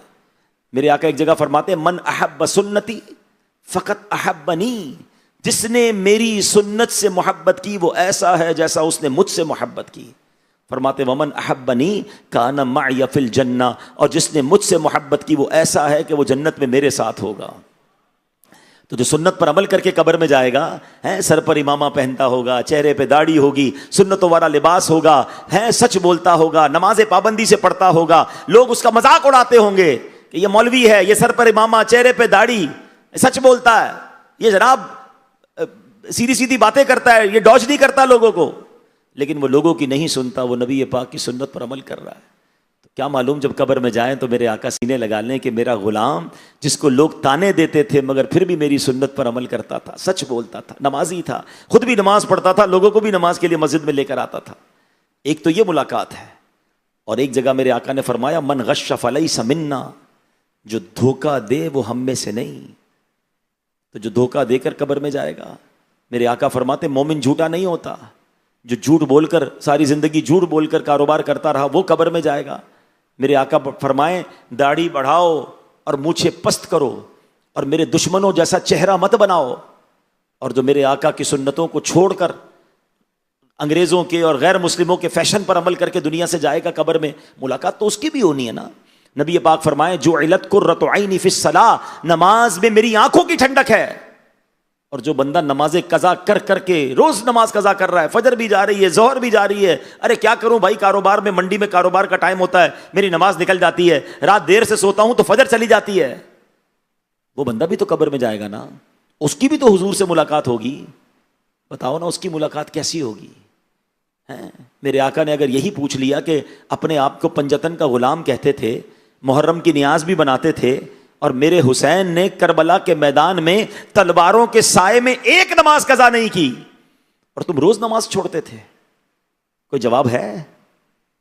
میرے آقا ایک جگہ فرماتے ہیں من احب سنتی فقط احبنی، جس نے میری سنت سے محبت کی وہ ایسا ہے جیسا اس نے مجھ سے محبت کی. فرماتے ومن احبنی کان معی فی الجنہ، اور جس نے مجھ سے محبت کی وہ ایسا ہے کہ وہ جنت میں میرے ساتھ ہوگا. تو جو سنت پر عمل کر کے قبر میں جائے گا، سر پر امامہ پہنتا ہوگا، چہرے پہ داڑھی ہوگی، سنتوں والا لباس ہوگا، سچ بولتا ہوگا، نماز پابندی سے پڑھتا ہوگا، لوگ اس کا مذاق اڑاتے ہوں گے کہ یہ مولوی ہے، یہ سر پر امامہ، چہرے پہ داڑھی، سچ بولتا ہے، یہ جناب سیدھی سیدھی باتیں کرتا ہے، یہ ڈاج نہیں کرتا لوگوں کو. لیکن وہ لوگوں کی نہیں سنتا، وہ نبی پاک کی سنت پر عمل کر رہا ہے. تو کیا معلوم جب قبر میں جائیں تو میرے آقا سینے لگا لیں کہ میرا غلام جس کو لوگ تانے دیتے تھے مگر پھر بھی میری سنت پر عمل کرتا تھا، سچ بولتا تھا، نمازی تھا، خود بھی نماز پڑھتا تھا، لوگوں کو بھی نماز کے لیے مسجد میں لے کر آتا تھا. ایک تو یہ ملاقات ہے. اور ایک جگہ میرے آقا نے فرمایا من غش فلیس منا، جو دھوکہ دے وہ ہم میں سے نہیں. تو جو دھوکہ دے کر قبر میں جائے گا، میرے آقا فرماتے مومن جھوٹا نہیں ہوتا. جو جھوٹ بول کر ساری زندگی جھوٹ بول کر کاروبار کرتا رہا وہ قبر میں جائے گا. میرے آقا فرمائیں داڑھی بڑھاؤ اور مونچھیں پست کرو اور میرے دشمنوں جیسا چہرہ مت بناؤ. اور جو میرے آقا کی سنتوں کو چھوڑ کر انگریزوں کے اور غیر مسلموں کے فیشن پر عمل کر کے دنیا سے جائے گا قبر میں، ملاقات تو اس کی بھی ہونی ہے نا. نبی پاک فرمائیں جعلت قرۃ عینی فی الصلاۃ، نماز میں میری آنکھوں کی ٹھنڈک ہے. اور جو بندہ نماز قضا کر کر کے روز نماز قضا کر رہا ہے، فجر بھی جا رہی ہے، ظہر بھی جا رہی ہے، ارے کیا کروں بھائی کاروبار میں، منڈی میں کاروبار کا ٹائم ہوتا ہے، میری نماز نکل جاتی ہے، رات دیر سے سوتا ہوں تو فجر چلی جاتی ہے، وہ بندہ بھی تو قبر میں جائے گا نا. اس کی بھی تو حضور سے ملاقات ہوگی. بتاؤ نا اس کی ملاقات کیسی ہوگی. میرے آقا نے اگر یہی پوچھ لیا کہ اپنے آپ کو پنجتن کا غلام کہتے تھے، محرم کی نیاز بھی بناتے تھے، اور میرے حسین نے کربلا کے میدان میں تلواروں کے سائے میں ایک نماز قضا نہیں کی اور تم روز نماز چھوڑتے تھے، کوئی جواب ہے؟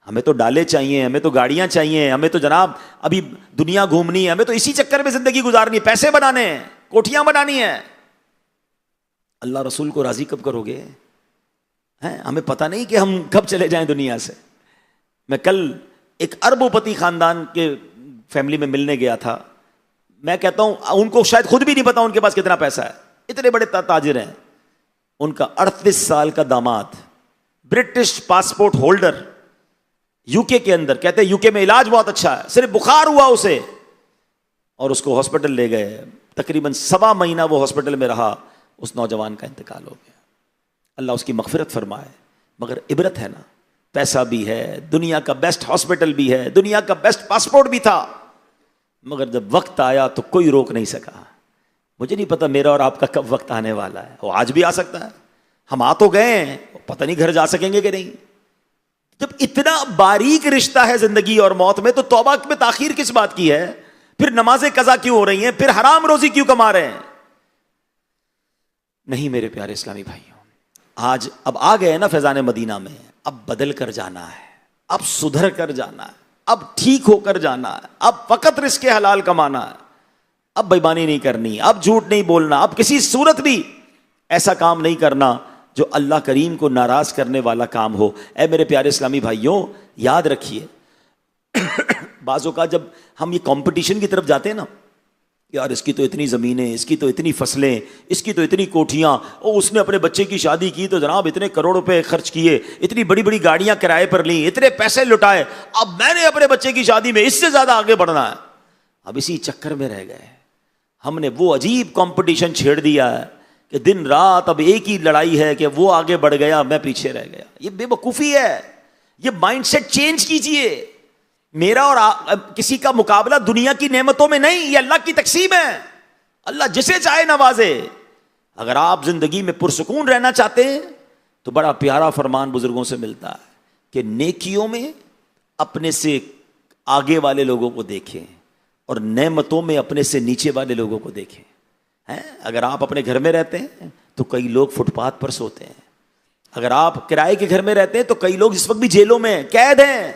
ہمیں تو ڈالے چاہیے، ہمیں تو گاڑیاں چاہیے، ہمیں تو جناب ابھی دنیا گھومنی ہے، ہمیں تو اسی چکر میں زندگی گزارنی ہے، پیسے بنانے ہیں، کوٹھیاں بنانی ہیں. اللہ رسول کو راضی کب کرو گے؟ ہمیں پتہ نہیں کہ ہم کب چلے جائیں دنیا سے. میں کل ایک اربوں پتی خاندان کے فیملی میں ملنے گیا تھا. میں کہتا ہوں ان کو شاید خود بھی نہیں پتا ان کے پاس کتنا پیسہ ہے، اتنے بڑے تاجر ہیں. ان کا 38 سال کا داماد برٹش پاسپورٹ ہولڈر یو کے اندر، کہتے ہیں یو کے میں علاج بہت اچھا ہے، صرف بخار ہوا اسے اور اس کو ہاسپٹل لے گئے، تقریباً 1.25 مہینہ وہ ہاسپٹل میں رہا، اس نوجوان کا انتقال ہو گیا. اللہ اس کی مغفرت فرمائے. مگر عبرت ہے نا، پیسہ بھی ہے، دنیا کا بیسٹ ہاسپٹل بھی ہے، دنیا کا بیسٹ پاسپورٹ بھی تھا، مگر جب وقت آیا تو کوئی روک نہیں سکا. مجھے نہیں پتا میرا اور آپ کا کب وقت آنے والا ہے، وہ آج بھی آ سکتا ہے. ہم آ تو گئے ہیں، پتہ نہیں گھر جا سکیں گے کہ نہیں. جب اتنا باریک رشتہ ہے زندگی اور موت میں تو توبہ میں تاخیر کس بات کی ہے؟ پھر نمازیں قضا کیوں ہو رہی ہیں؟ پھر حرام روزی کیوں کما رہے ہیں؟ نہیں میرے پیارے اسلامی بھائیوں، آج اب آ گئے نا فیضان مدینہ میں، اب بدل کر جانا ہے، اب سدھر کر جانا ہے، اب ٹھیک ہو کر جانا ہے، اب فقط رزق حلال کمانا ہے، اب بےایمانی نہیں کرنی، اب جھوٹ نہیں بولنا، اب کسی صورت بھی ایسا کام نہیں کرنا جو اللہ کریم کو ناراض کرنے والا کام ہو. اے میرے پیارے اسلامی بھائیوں، یاد رکھیے بعض اوقات جب ہم یہ کمپٹیشن کی طرف جاتے ہیں نا، یار اس کی تو اتنی زمینیں، اس کی تو اتنی فصلیں، اس کی تو اتنی کوٹھیاں، اور اس نے اپنے بچے کی شادی کی تو جناب اتنے کروڑ روپے خرچ کیے، اتنی بڑی بڑی گاڑیاں کرائے پر لیں، اتنے پیسے لٹائے، اب میں نے اپنے بچے کی شادی میں اس سے زیادہ آگے بڑھنا ہے. اب اسی چکر میں رہ گئے. ہم نے وہ عجیب کمپٹیشن چھیڑ دیا ہے کہ دن رات اب ایک ہی لڑائی ہے کہ وہ آگے بڑھ گیا میں پیچھے رہ گیا. یہ بے وقوفی ہے. یہ مائنڈ سیٹ چینج کیجئے. میرا اور کسی کا مقابلہ دنیا کی نعمتوں میں نہیں، یہ اللہ کی تقسیم ہے. اللہ جسے چاہے نوازے. اگر آپ زندگی میں پرسکون رہنا چاہتے ہیں تو بڑا پیارا فرمان بزرگوں سے ملتا ہے کہ نیکیوں میں اپنے سے آگے والے لوگوں کو دیکھیں اور نعمتوں میں اپنے سے نیچے والے لوگوں کو دیکھیں. اگر آپ اپنے گھر میں رہتے ہیں تو کئی لوگ فٹ پاتھ پر سوتے ہیں. اگر آپ کرائے کے گھر میں رہتے ہیں تو کئی لوگ اس وقت بھی جیلوں میں قید ہیں.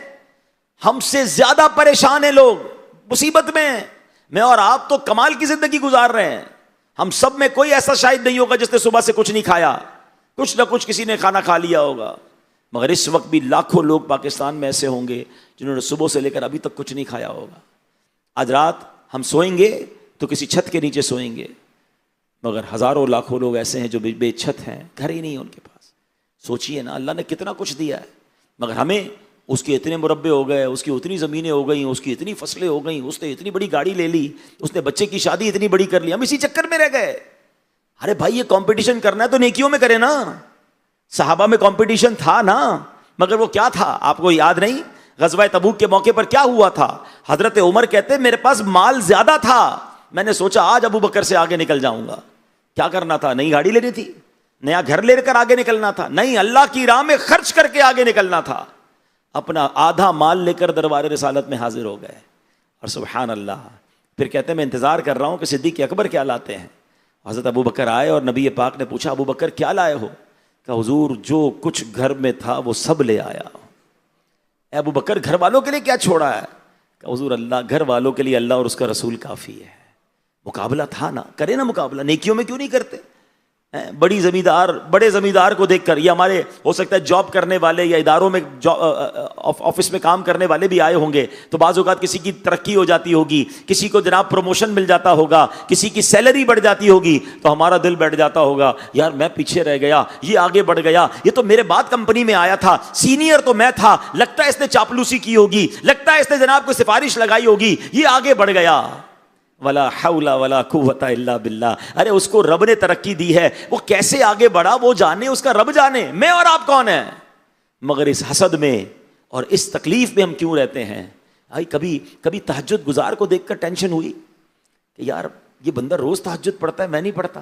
ہم سے زیادہ پریشان ہیں لوگ، مصیبت میں. میں اور آپ تو کمال کی زندگی گزار رہے ہیں. ہم سب میں کوئی ایسا شاید نہیں ہوگا جس نے صبح سے کچھ نہیں کھایا، کچھ نہ کچھ کسی نے کھانا کھا لیا ہوگا، مگر اس وقت بھی لاکھوں لوگ پاکستان میں ایسے ہوں گے جنہوں نے صبح سے لے کر ابھی تک کچھ نہیں کھایا ہوگا۔ آج رات ہم سوئیں گے تو کسی چھت کے نیچے سوئیں گے، مگر ہزاروں لاکھوں لوگ ایسے ہیں جو بے چھت ہیں، گھر ہی نہیں ہے ان کے پاس۔ سوچئے نا، اللہ نے کتنا کچھ دیا ہے، مگر ہمیں اس کے اتنے مربع ہو گئے، اس کی اتنی زمینیں ہو گئیں، اس کی اتنی فصلیں ہو گئیں، اس نے اتنی بڑی گاڑی لے لی، اس نے بچے کی شادی اتنی بڑی کر لی، ہم اسی چکر میں رہ گئے۔ ارے بھائی یہ کمپٹیشن کرنا ہے تو نیکیوں میں کرے نا۔ صحابہ میں کمپٹیشن تھا نا، مگر وہ کیا تھا آپ کو یاد نہیں؟ غزوہ تبوک کے موقع پر کیا ہوا تھا؟ حضرت عمر کہتے میرے پاس مال زیادہ تھا، میں نے سوچا آج ابو بکر سے آگے نکل جاؤں گا۔ کیا کرنا تھا؟ نئی گاڑی لینی تھی، نیا گھر لے کر آگے نکلنا تھا، نہیں، اللہ کی راہ میں خرچ کر کے آگے نکلنا تھا۔ اپنا آدھا مال لے کر دربار رسالت میں حاضر ہو گئے، اور سبحان اللہ پھر کہتے ہیں میں انتظار کر رہا ہوں کہ صدیق اکبر کیا لاتے ہیں۔ حضرت ابو بکر آئے اور نبی پاک نے پوچھا ابو بکر کیا لائے ہو؟ کہ حضور جو کچھ گھر میں تھا وہ سب لے آیا۔ اے ابو بکر گھر والوں کے لیے کیا چھوڑا ہے؟ کہ حضور اللہ گھر والوں کے لیے اللہ اور اس کا رسول کافی ہے۔ مقابلہ تھا نا، کرے نا مقابلہ، نیکیوں میں کیوں نہیں کرتے؟ بڑے زمیندار کو دیکھ کر، یہ ہمارے ہو سکتا ہے جاب کرنے والے یا اداروں میں آفس میں کام کرنے والے بھی آئے ہوں گے، تو بعض اوقات کسی کی ترقی ہو جاتی ہوگی، کسی کو جناب پروموشن مل جاتا ہوگا، کسی کی سیلری بڑھ جاتی ہوگی، تو ہمارا دل بیٹھ جاتا ہوگا یار میں پیچھے رہ گیا، یہ آگے بڑھ گیا، یہ تو میرے بعد کمپنی میں آیا تھا، سینئر تو میں تھا، لگتا ہے اس نے چاپلوسی کی ہوگی، لگتا ہے اس نے جناب کو سفارش لگائی ہوگی، یہ آگے بڑھ گیا۔ ولا حول ولا قوت الا باللہ۔ ارے اس کو رب نے ترقی دی ہے، وہ کیسے آگے بڑھا وہ جانے، اس کا رب جانے، میں اور آپ کون ہیں؟ مگر اس حسد میں اور اس تکلیف میں ہم کیوں رہتے ہیں؟ کبھی تہجد گزار کو دیکھ کر ٹینشن ہوئی کہ یار یہ بندہ روز تہجد پڑھتا ہے، میں نہیں پڑھتا،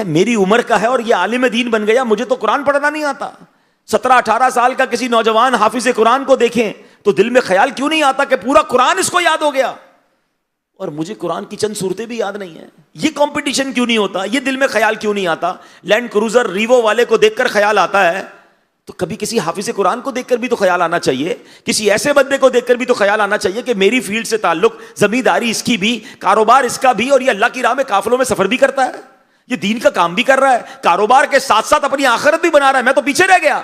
میری عمر کا ہے اور یہ عالم دین بن گیا، مجھے تو قرآن پڑھنا نہیں آتا۔ 17-18 سال کا کسی نوجوان حافظ قرآن کو دیکھیں تو دل میں خیال کیوں نہیں آتا کہ پورا قرآن اس کو یاد ہو گیا، اور مجھے قرآن کی چند صورتیں بھی یاد نہیں ہیں؟ یہ کمپٹیشن کیوں نہیں ہوتا؟ یہ دل میں خیال کیوں نہیں آتا؟ لینڈ کروزر ریوو والے کو دیکھ کر خیال آتا ہے تو کبھی کسی حافظ قرآن کو دیکھ کر بھی تو خیال آنا چاہیے، کسی ایسے بندے کو دیکھ کر بھی تو خیال آنا چاہیے کہ میری فیلڈ سے تعلق، زمینداری اس کی بھی، کاروبار اس کا بھی، اور یہ اللہ کی راہ میں قافلوں میں سفر بھی کرتا ہے، یہ دین کا کام بھی کر رہا ہے، کاروبار کے ساتھ ساتھ اپنی آخرت بھی بنا رہا ہے، میں تو پیچھے رہ گیا۔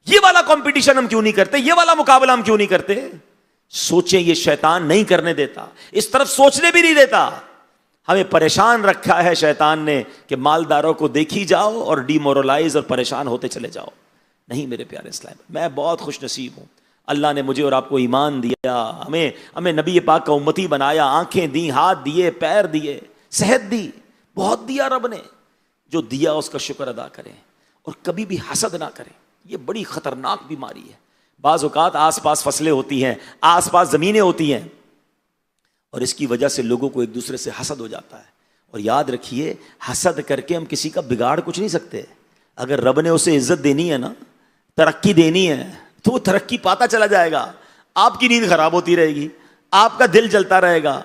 یہ والا کمپٹیشن ہم کیوں نہیں کرتے؟ یہ والا مقابلہ ہم کیوں نہیں کرتے؟ سوچیں، یہ شیطان نہیں کرنے دیتا، اس طرف سوچنے بھی نہیں دیتا۔ ہمیں پریشان رکھا ہے شیطان نے کہ مالداروں کو دیکھی جاؤ اور ڈی مورلائز اور پریشان ہوتے چلے جاؤ۔ نہیں میرے پیارے اسلام، میں بہت خوش نصیب ہوں، اللہ نے مجھے اور آپ کو ایمان دیا، ہمیں نبی پاک کا امتی بنایا، آنکھیں دی، ہاتھ دیے، پیر دیے، صحت دی، بہت دیا رب نے۔ جو دیا اس کا شکر ادا کریں اور کبھی بھی حسد نہ کریں، یہ بڑی خطرناک بیماری ہے۔ بعض اوقات آس پاس فصلیں ہوتی ہیں، آس پاس زمینیں ہوتی ہیں، اور اس کی وجہ سے لوگوں کو ایک دوسرے سے حسد ہو جاتا ہے۔ اور یاد رکھیے حسد کر کے ہم کسی کا بگاڑ کچھ نہیں سکتے۔ اگر رب نے اسے عزت دینی ہے نا، ترقی دینی ہے، تو وہ ترقی پاتا چلا جائے گا، آپ کی نیند خراب ہوتی رہے گی، آپ کا دل جلتا رہے گا۔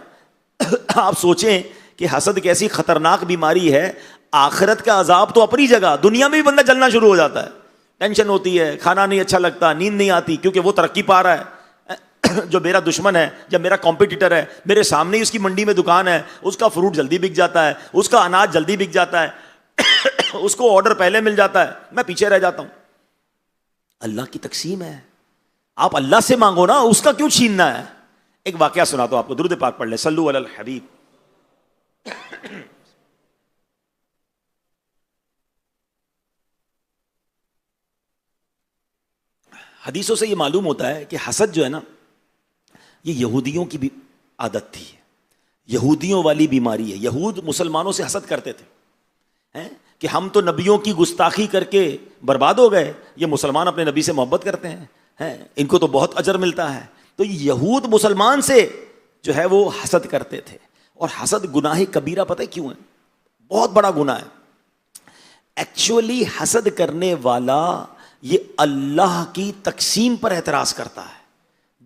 آپ سوچیں کہ حسد کیسی خطرناک بیماری ہے۔ آخرت کا عذاب تو اپنی جگہ، دنیا میں بھی بندہ جلنا شروع ہو جاتا ہے، ٹینشن ہوتی ہے، کھانا نہیں اچھا لگتا، نیند نہیں آتی، کیونکہ وہ ترقی پا رہا ہے۔ جو میرا دشمن ہے، جب میرا کمپیٹیٹر ہے، میرے سامنے ہی اس کی منڈی میں دکان ہے، اس کا فروٹ جلدی بک جاتا ہے، اس کا اناج جلدی بک جاتا ہے، اس کو آرڈر پہلے مل جاتا ہے، میں پیچھے رہ جاتا ہوں۔ اللہ کی تقسیم ہے، آپ اللہ سے مانگو نا، اس کا کیوں چھیننا ہے؟ ایک واقعہ سناتا ہوں آپ کو، درود پاک پڑھ لیں، صلو علی الحبیب۔ حدیثوں سے یہ معلوم ہوتا ہے کہ حسد جو ہے نا، یہ یہودیوں کی بھی عادت تھی، یہودیوں والی بیماری ہے۔ یہود مسلمانوں سے حسد کرتے تھے کہ ہم تو نبیوں کی گستاخی کر کے برباد ہو گئے، یہ مسلمان اپنے نبی سے محبت کرتے ہیں، ان کو تو بہت اجر ملتا ہے۔ تو یہود مسلمان سے جو ہے وہ حسد کرتے تھے۔ اور حسد گناہ کبیرہ پتہ ہے کیوں ہے؟ بہت بڑا گناہ ہے۔ ایکچولی حسد کرنے والا یہ اللہ کی تقسیم پر اعتراض کرتا ہے،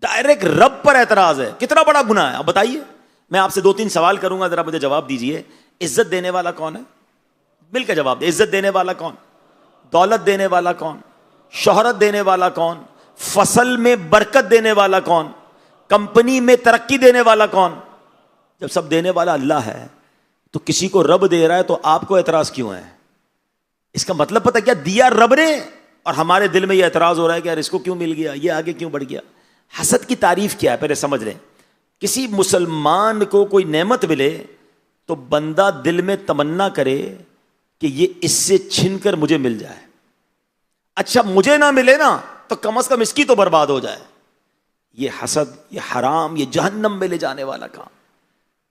ڈائریکٹ رب پر اعتراض ہے۔ کتنا بڑا گناہ ہے اب بتائیے؟ میں آپ سے 2-3 سوال کروں گا، ذرا مجھے جواب دیجئے۔ عزت دینے والا کون ہے؟ مل کے جواب دے۔ عزت دینے والا کون؟ دولت دینے والا کون؟ شہرت دینے والا کون؟ فصل میں برکت دینے والا کون؟ کمپنی میں ترقی دینے والا کون؟ جب سب دینے والا اللہ ہے تو کسی کو رب دے رہا ہے تو آپ کو اعتراض کیوں ہے؟ اس کا مطلب پتہ کیا، دیا رب نے اور ہمارے دل میں یہ اعتراض ہو رہا ہے کہ یار اس کو کیوں مل گیا، یہ آگے کیوں بڑھ گیا۔ حسد کی تعریف کیا ہے پہلے سمجھ لیں۔ کسی مسلمان کو کوئی نعمت ملے تو بندہ دل میں تمنا کرے کہ یہ اس سے چھن کر مجھے مل جائے، اچھا مجھے نہ ملے نا تو کم از کم اس کی تو برباد ہو جائے۔ یہ حسد، یہ حرام، یہ جہنم میں لے جانے والا کام،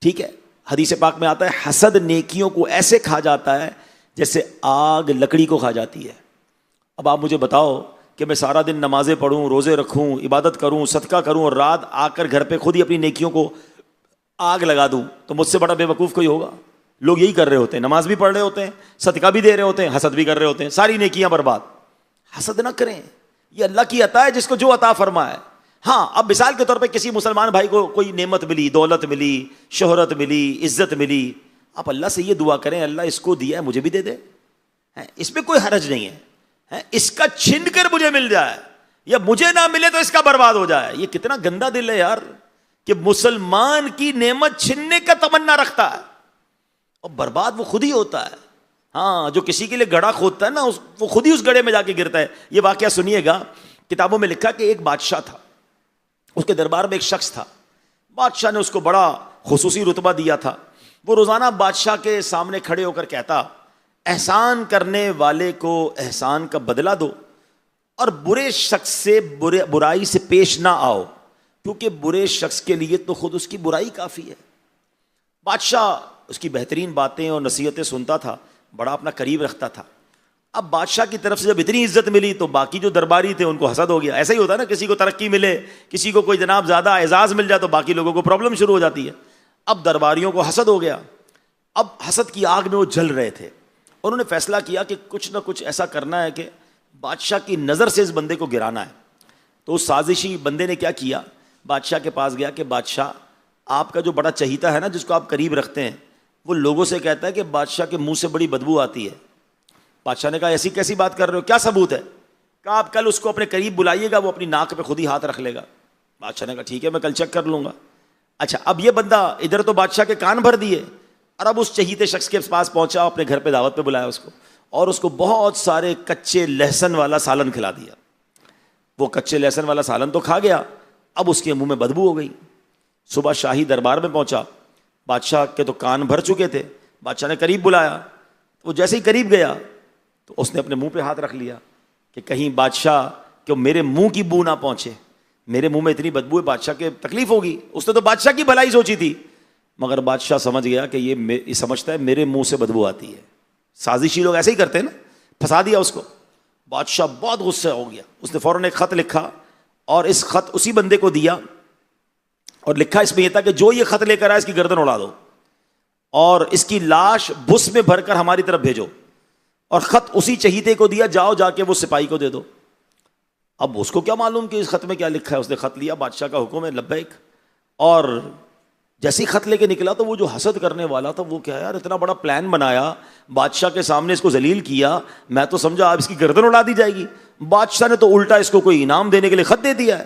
ٹھیک ہے۔ حدیث پاک میں آتا ہے حسد نیکیوں کو ایسے کھا جاتا ہے جیسے آگ لکڑی کو کھا جاتی ہے۔ اب آپ مجھے بتاؤ کہ میں سارا دن نمازیں پڑھوں، روزے رکھوں، عبادت کروں، صدقہ کروں اور رات آ کر گھر پہ خود ہی اپنی نیکیوں کو آگ لگا دوں تو مجھ سے بڑا بے وقوف کوئی ہوگا؟ لوگ یہی کر رہے ہوتے ہیں، نماز بھی پڑھ رہے ہوتے ہیں، صدقہ بھی دے رہے ہوتے ہیں، حسد بھی کر رہے ہوتے ہیں، ساری نیکیاں برباد۔ حسد نہ کریں، یہ اللہ کی عطا ہے، جس کو جو عطا فرمایا ہے۔ ہاں اب مثال کے طور پہ کسی مسلمان بھائی کو کوئی نعمت ملی، دولت ملی، شہرت ملی، عزت ملی، آپ اللہ سے یہ دعا کریں اللہ اس کو دیا ہے مجھے بھی دے دے، اس میں کوئی حرج نہیں ہے، اس کا چھن کر مجھے مل جائے یا مجھے نہ ملے تو اس کا برباد ہو جائے۔ یہ کتنا گندا دل ہے یار کہ مسلمان کی نعمت چھننے کا تمنا رکھتا ہے اور برباد وہ خود ہی ہوتا ہے۔ ہاں جو کسی کے لیے گڑھا کھودتا ہے نا وہ خود ہی اس گڑھے میں جا کے گرتا ہے۔ یہ واقعہ سنیے گا، کتابوں میں لکھا کہ ایک بادشاہ تھا، اس کے دربار میں ایک شخص تھا، بادشاہ نے اس کو بڑا خصوصی رتبہ دیا تھا۔ وہ روزانہ بادشاہ کے سامنے کھڑے ہو کر کہتا احسان کرنے والے کو احسان کا بدلہ دو اور برے شخص سے برائی سے پیش نہ آؤ، کیونکہ برے شخص کے لیے تو خود اس کی برائی کافی ہے۔ بادشاہ اس کی بہترین باتیں اور نصیحتیں سنتا تھا، بڑا اپنا قریب رکھتا تھا۔ اب بادشاہ کی طرف سے جب اتنی عزت ملی تو باقی جو درباری تھے ان کو حسد ہو گیا۔ ایسا ہی ہوتا ہے نا، کسی کو ترقی ملے، کسی کو کوئی جناب زیادہ اعزاز مل جائے تو باقی لوگوں کو پرابلم شروع ہو جاتی ہے۔ اب درباریوں کو حسد ہو گیا، اب حسد کی آگ میں وہ جل رہے تھے۔ انہوں نے فیصلہ کیا کہ کچھ نہ کچھ ایسا کرنا ہے کہ بادشاہ کی نظر سے اس بندے کو گرانا ہے۔ تو اس سازشی بندے نے کیا کیا، بادشاہ کے پاس گیا کہ بادشاہ آپ کا جو بڑا چہیتا ہے نا جس کو آپ قریب رکھتے ہیں، وہ لوگوں سے کہتا ہے کہ بادشاہ کے منہ سے بڑی بدبو آتی ہے۔ بادشاہ نے کہا ایسی کیسی بات کر رہے ہو، کیا ثبوت ہے؟ کہا آپ کل اس کو اپنے قریب بلائیے گا، وہ اپنی ناک پہ خود ہی ہاتھ رکھ لے گا۔ بادشاہ نے کہا ٹھیک ہے میں کل چیک کر لوں گا۔ اچھا اب یہ بندہ ادھر تو بادشاہ کے کان بھر دیے اور اب اس چہیتے شخص کے پاس پہنچا، اپنے گھر پہ دعوت پہ بلایا اس کو اور اس کو بہت سارے کچے لہسن والا سالن کھلا دیا۔ وہ کچے لہسن والا سالن تو کھا گیا، اب اس کے منہ میں بدبو ہو گئی۔ صبح شاہی دربار میں پہنچا، بادشاہ کے تو کان بھر چکے تھے، بادشاہ نے قریب بلایا، وہ جیسے ہی قریب گیا تو اس نے اپنے منہ پہ ہاتھ رکھ لیا کہ کہیں بادشاہ کہ میرے منہ کی بو نہ پہنچے، میرے منہ میں اتنی بدبو ہے بادشاہ کے تکلیف ہوگی۔ اس نے تو بادشاہ کی بھلائی سوچی تھی، مگر بادشاہ سمجھ گیا کہ یہ سمجھتا ہے میرے منہ سے بدبو آتی ہے۔ سازشی لوگ ایسے ہی کرتے ہیں نا، پھنسا دیا اس کو۔ بادشاہ بہت غصہ ہو گیا، اس نے فوراً ایک خط لکھا اور اس خط اسی بندے کو دیا اور لکھا اس میں یہ تھا کہ جو یہ خط لے کر آئے اس کی گردن اڑا دو اور اس کی لاش بس میں بھر کر ہماری طرف بھیجو، اور خط اسی چہیتے کو دیا، جاؤ جا کے وہ سپاہی کو دے دو۔ اب اس کو کیا معلوم کہ اس خط میں کیا لکھا ہے، اس نے خط لیا، بادشاہ کا حکم ہے لبیک، اور جیسے ہی خط لے کے نکلا تو وہ جو حسد کرنے والا تھا وہ کیا یار اتنا بڑا پلان بنایا، بادشاہ کے سامنے اس کو ذلیل کیا، میں تو سمجھا اب اس کی گردن اڑا دی جائے گی، بادشاہ نے تو الٹا اس کو کوئی انعام دینے کے لیے خط دے دیا ہے۔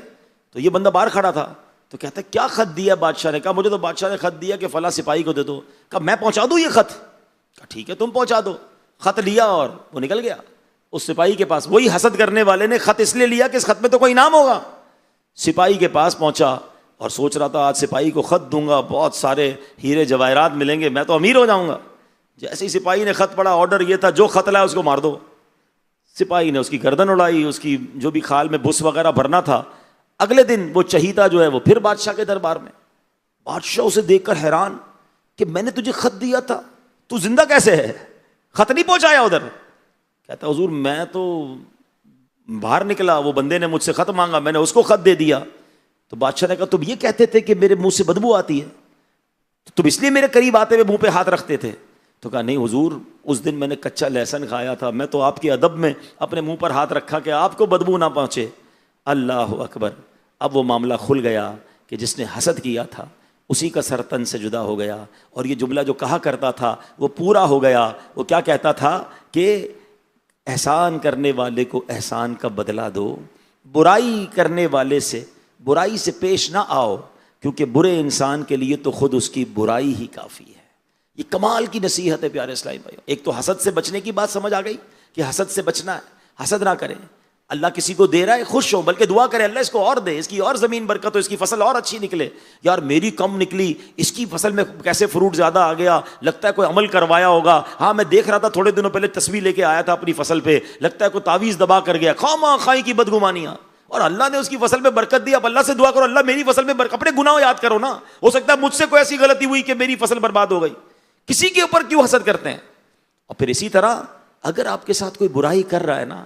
تو یہ بندہ باہر کھڑا تھا تو کہتا ہے کیا خط دیا بادشاہ نے؟ کہا مجھے تو بادشاہ نے خط دیا کہ فلاں سپاہی کو دے دو۔ کہا میں پہنچا دوں یہ خط؟ کہا ٹھیک ہے تم پہنچا دو۔ خط لیا اور وہ نکل گیا اس سپاہی کے پاس۔ وہی حسد کرنے والے نے خط اس لیے لیا کہ اس خط میں تو کوئی انعام ہوگا۔ سپاہی کے پاس پہنچا اور سوچ رہا تھا آج سپاہی کو خط دوں گا، بہت سارے ہیرے جواہرات ملیں گے، میں تو امیر ہو جاؤں گا۔ جیسے ہی سپاہی نے خط پڑھا، آرڈر یہ تھا جو خط لایا اس کو مار دو۔ سپاہی نے اس کی گردن اڑائی، اس کی جو بھی کھال میں بس وغیرہ بھرنا تھا۔ اگلے دن وہ چہیتا جو ہے وہ پھر بادشاہ کے دربار میں۔ بادشاہ اسے دیکھ کر حیران کہ میں نے تجھے خط دیا تھا، تو زندہ کیسے ہے؟ خط نہیں پہنچایا ادھر؟ کہتا حضور میں تو باہر نکلا، وہ بندے نے مجھ سے خط مانگا، میں نے اس کو خط دے دیا۔ تو بادشاہ نے کہا تم یہ کہتے تھے کہ میرے منہ سے بدبو آتی ہے، تو تم اس لیے میرے قریب آتے ہوئے منہ پہ ہاتھ رکھتے تھے؟ تو کہا نہیں حضور، اس دن میں نے کچا لہسن کھایا تھا، میں تو آپ کے ادب میں اپنے منہ پر ہاتھ رکھا کہ آپ کو بدبو نہ پہنچے۔ اللہ اکبر۔ اب وہ معاملہ کھل گیا کہ جس نے حسد کیا تھا اسی کا سر تن سے جدا ہو گیا، اور یہ جملہ جو کہا کرتا تھا وہ پورا ہو گیا۔ وہ کیا کہتا تھا کہ احسان کرنے والے کو احسان کا بدلہ دو، برائی کرنے والے سے برائی سے پیش نہ آؤ، کیونکہ برے انسان کے لیے تو خود اس کی برائی ہی کافی ہے۔ یہ کمال کی نصیحت ہے پیارے اسلامی بھائیو. ایک تو حسد سے بچنے کی بات سمجھ آ گئی کہ حسد سے بچنا ہے, حسد نہ کریں. اللہ کسی کو دے رہا ہے خوش ہو, بلکہ دعا کرے اللہ اس کو اور دے, اس کی اور زمین برکت ہو, اس کی فصل اور اچھی نکلے. یار میری کم نکلی, اس کی فصل میں کیسے فروٹ زیادہ آ گیا, لگتا ہے کوئی عمل کروایا ہوگا. ہاں میں دیکھ رہا تھا تھوڑے دنوں پہلے تصویر لے کے آیا تھا اپنی فصل پہ, لگتا ہے کوئی تعویذ دبا کر گیا. خواہ خواہی کی بدگمانیاں, اور اللہ نے اس کی فصل میں برکت دی. اب اللہ سے دعا کرو اللہ میری فصل میں برکت. اپنے گناہ یاد کرو نا, ہو سکتا ہے مجھ سے کوئی ایسی غلطی ہوئی کہ میری فصل برباد ہو گئی. کسی کے اوپر کیوں حسد کرتے ہیں؟ اور پھر اسی طرح اگر آپ کے ساتھ کوئی برائی کر رہا ہے نا,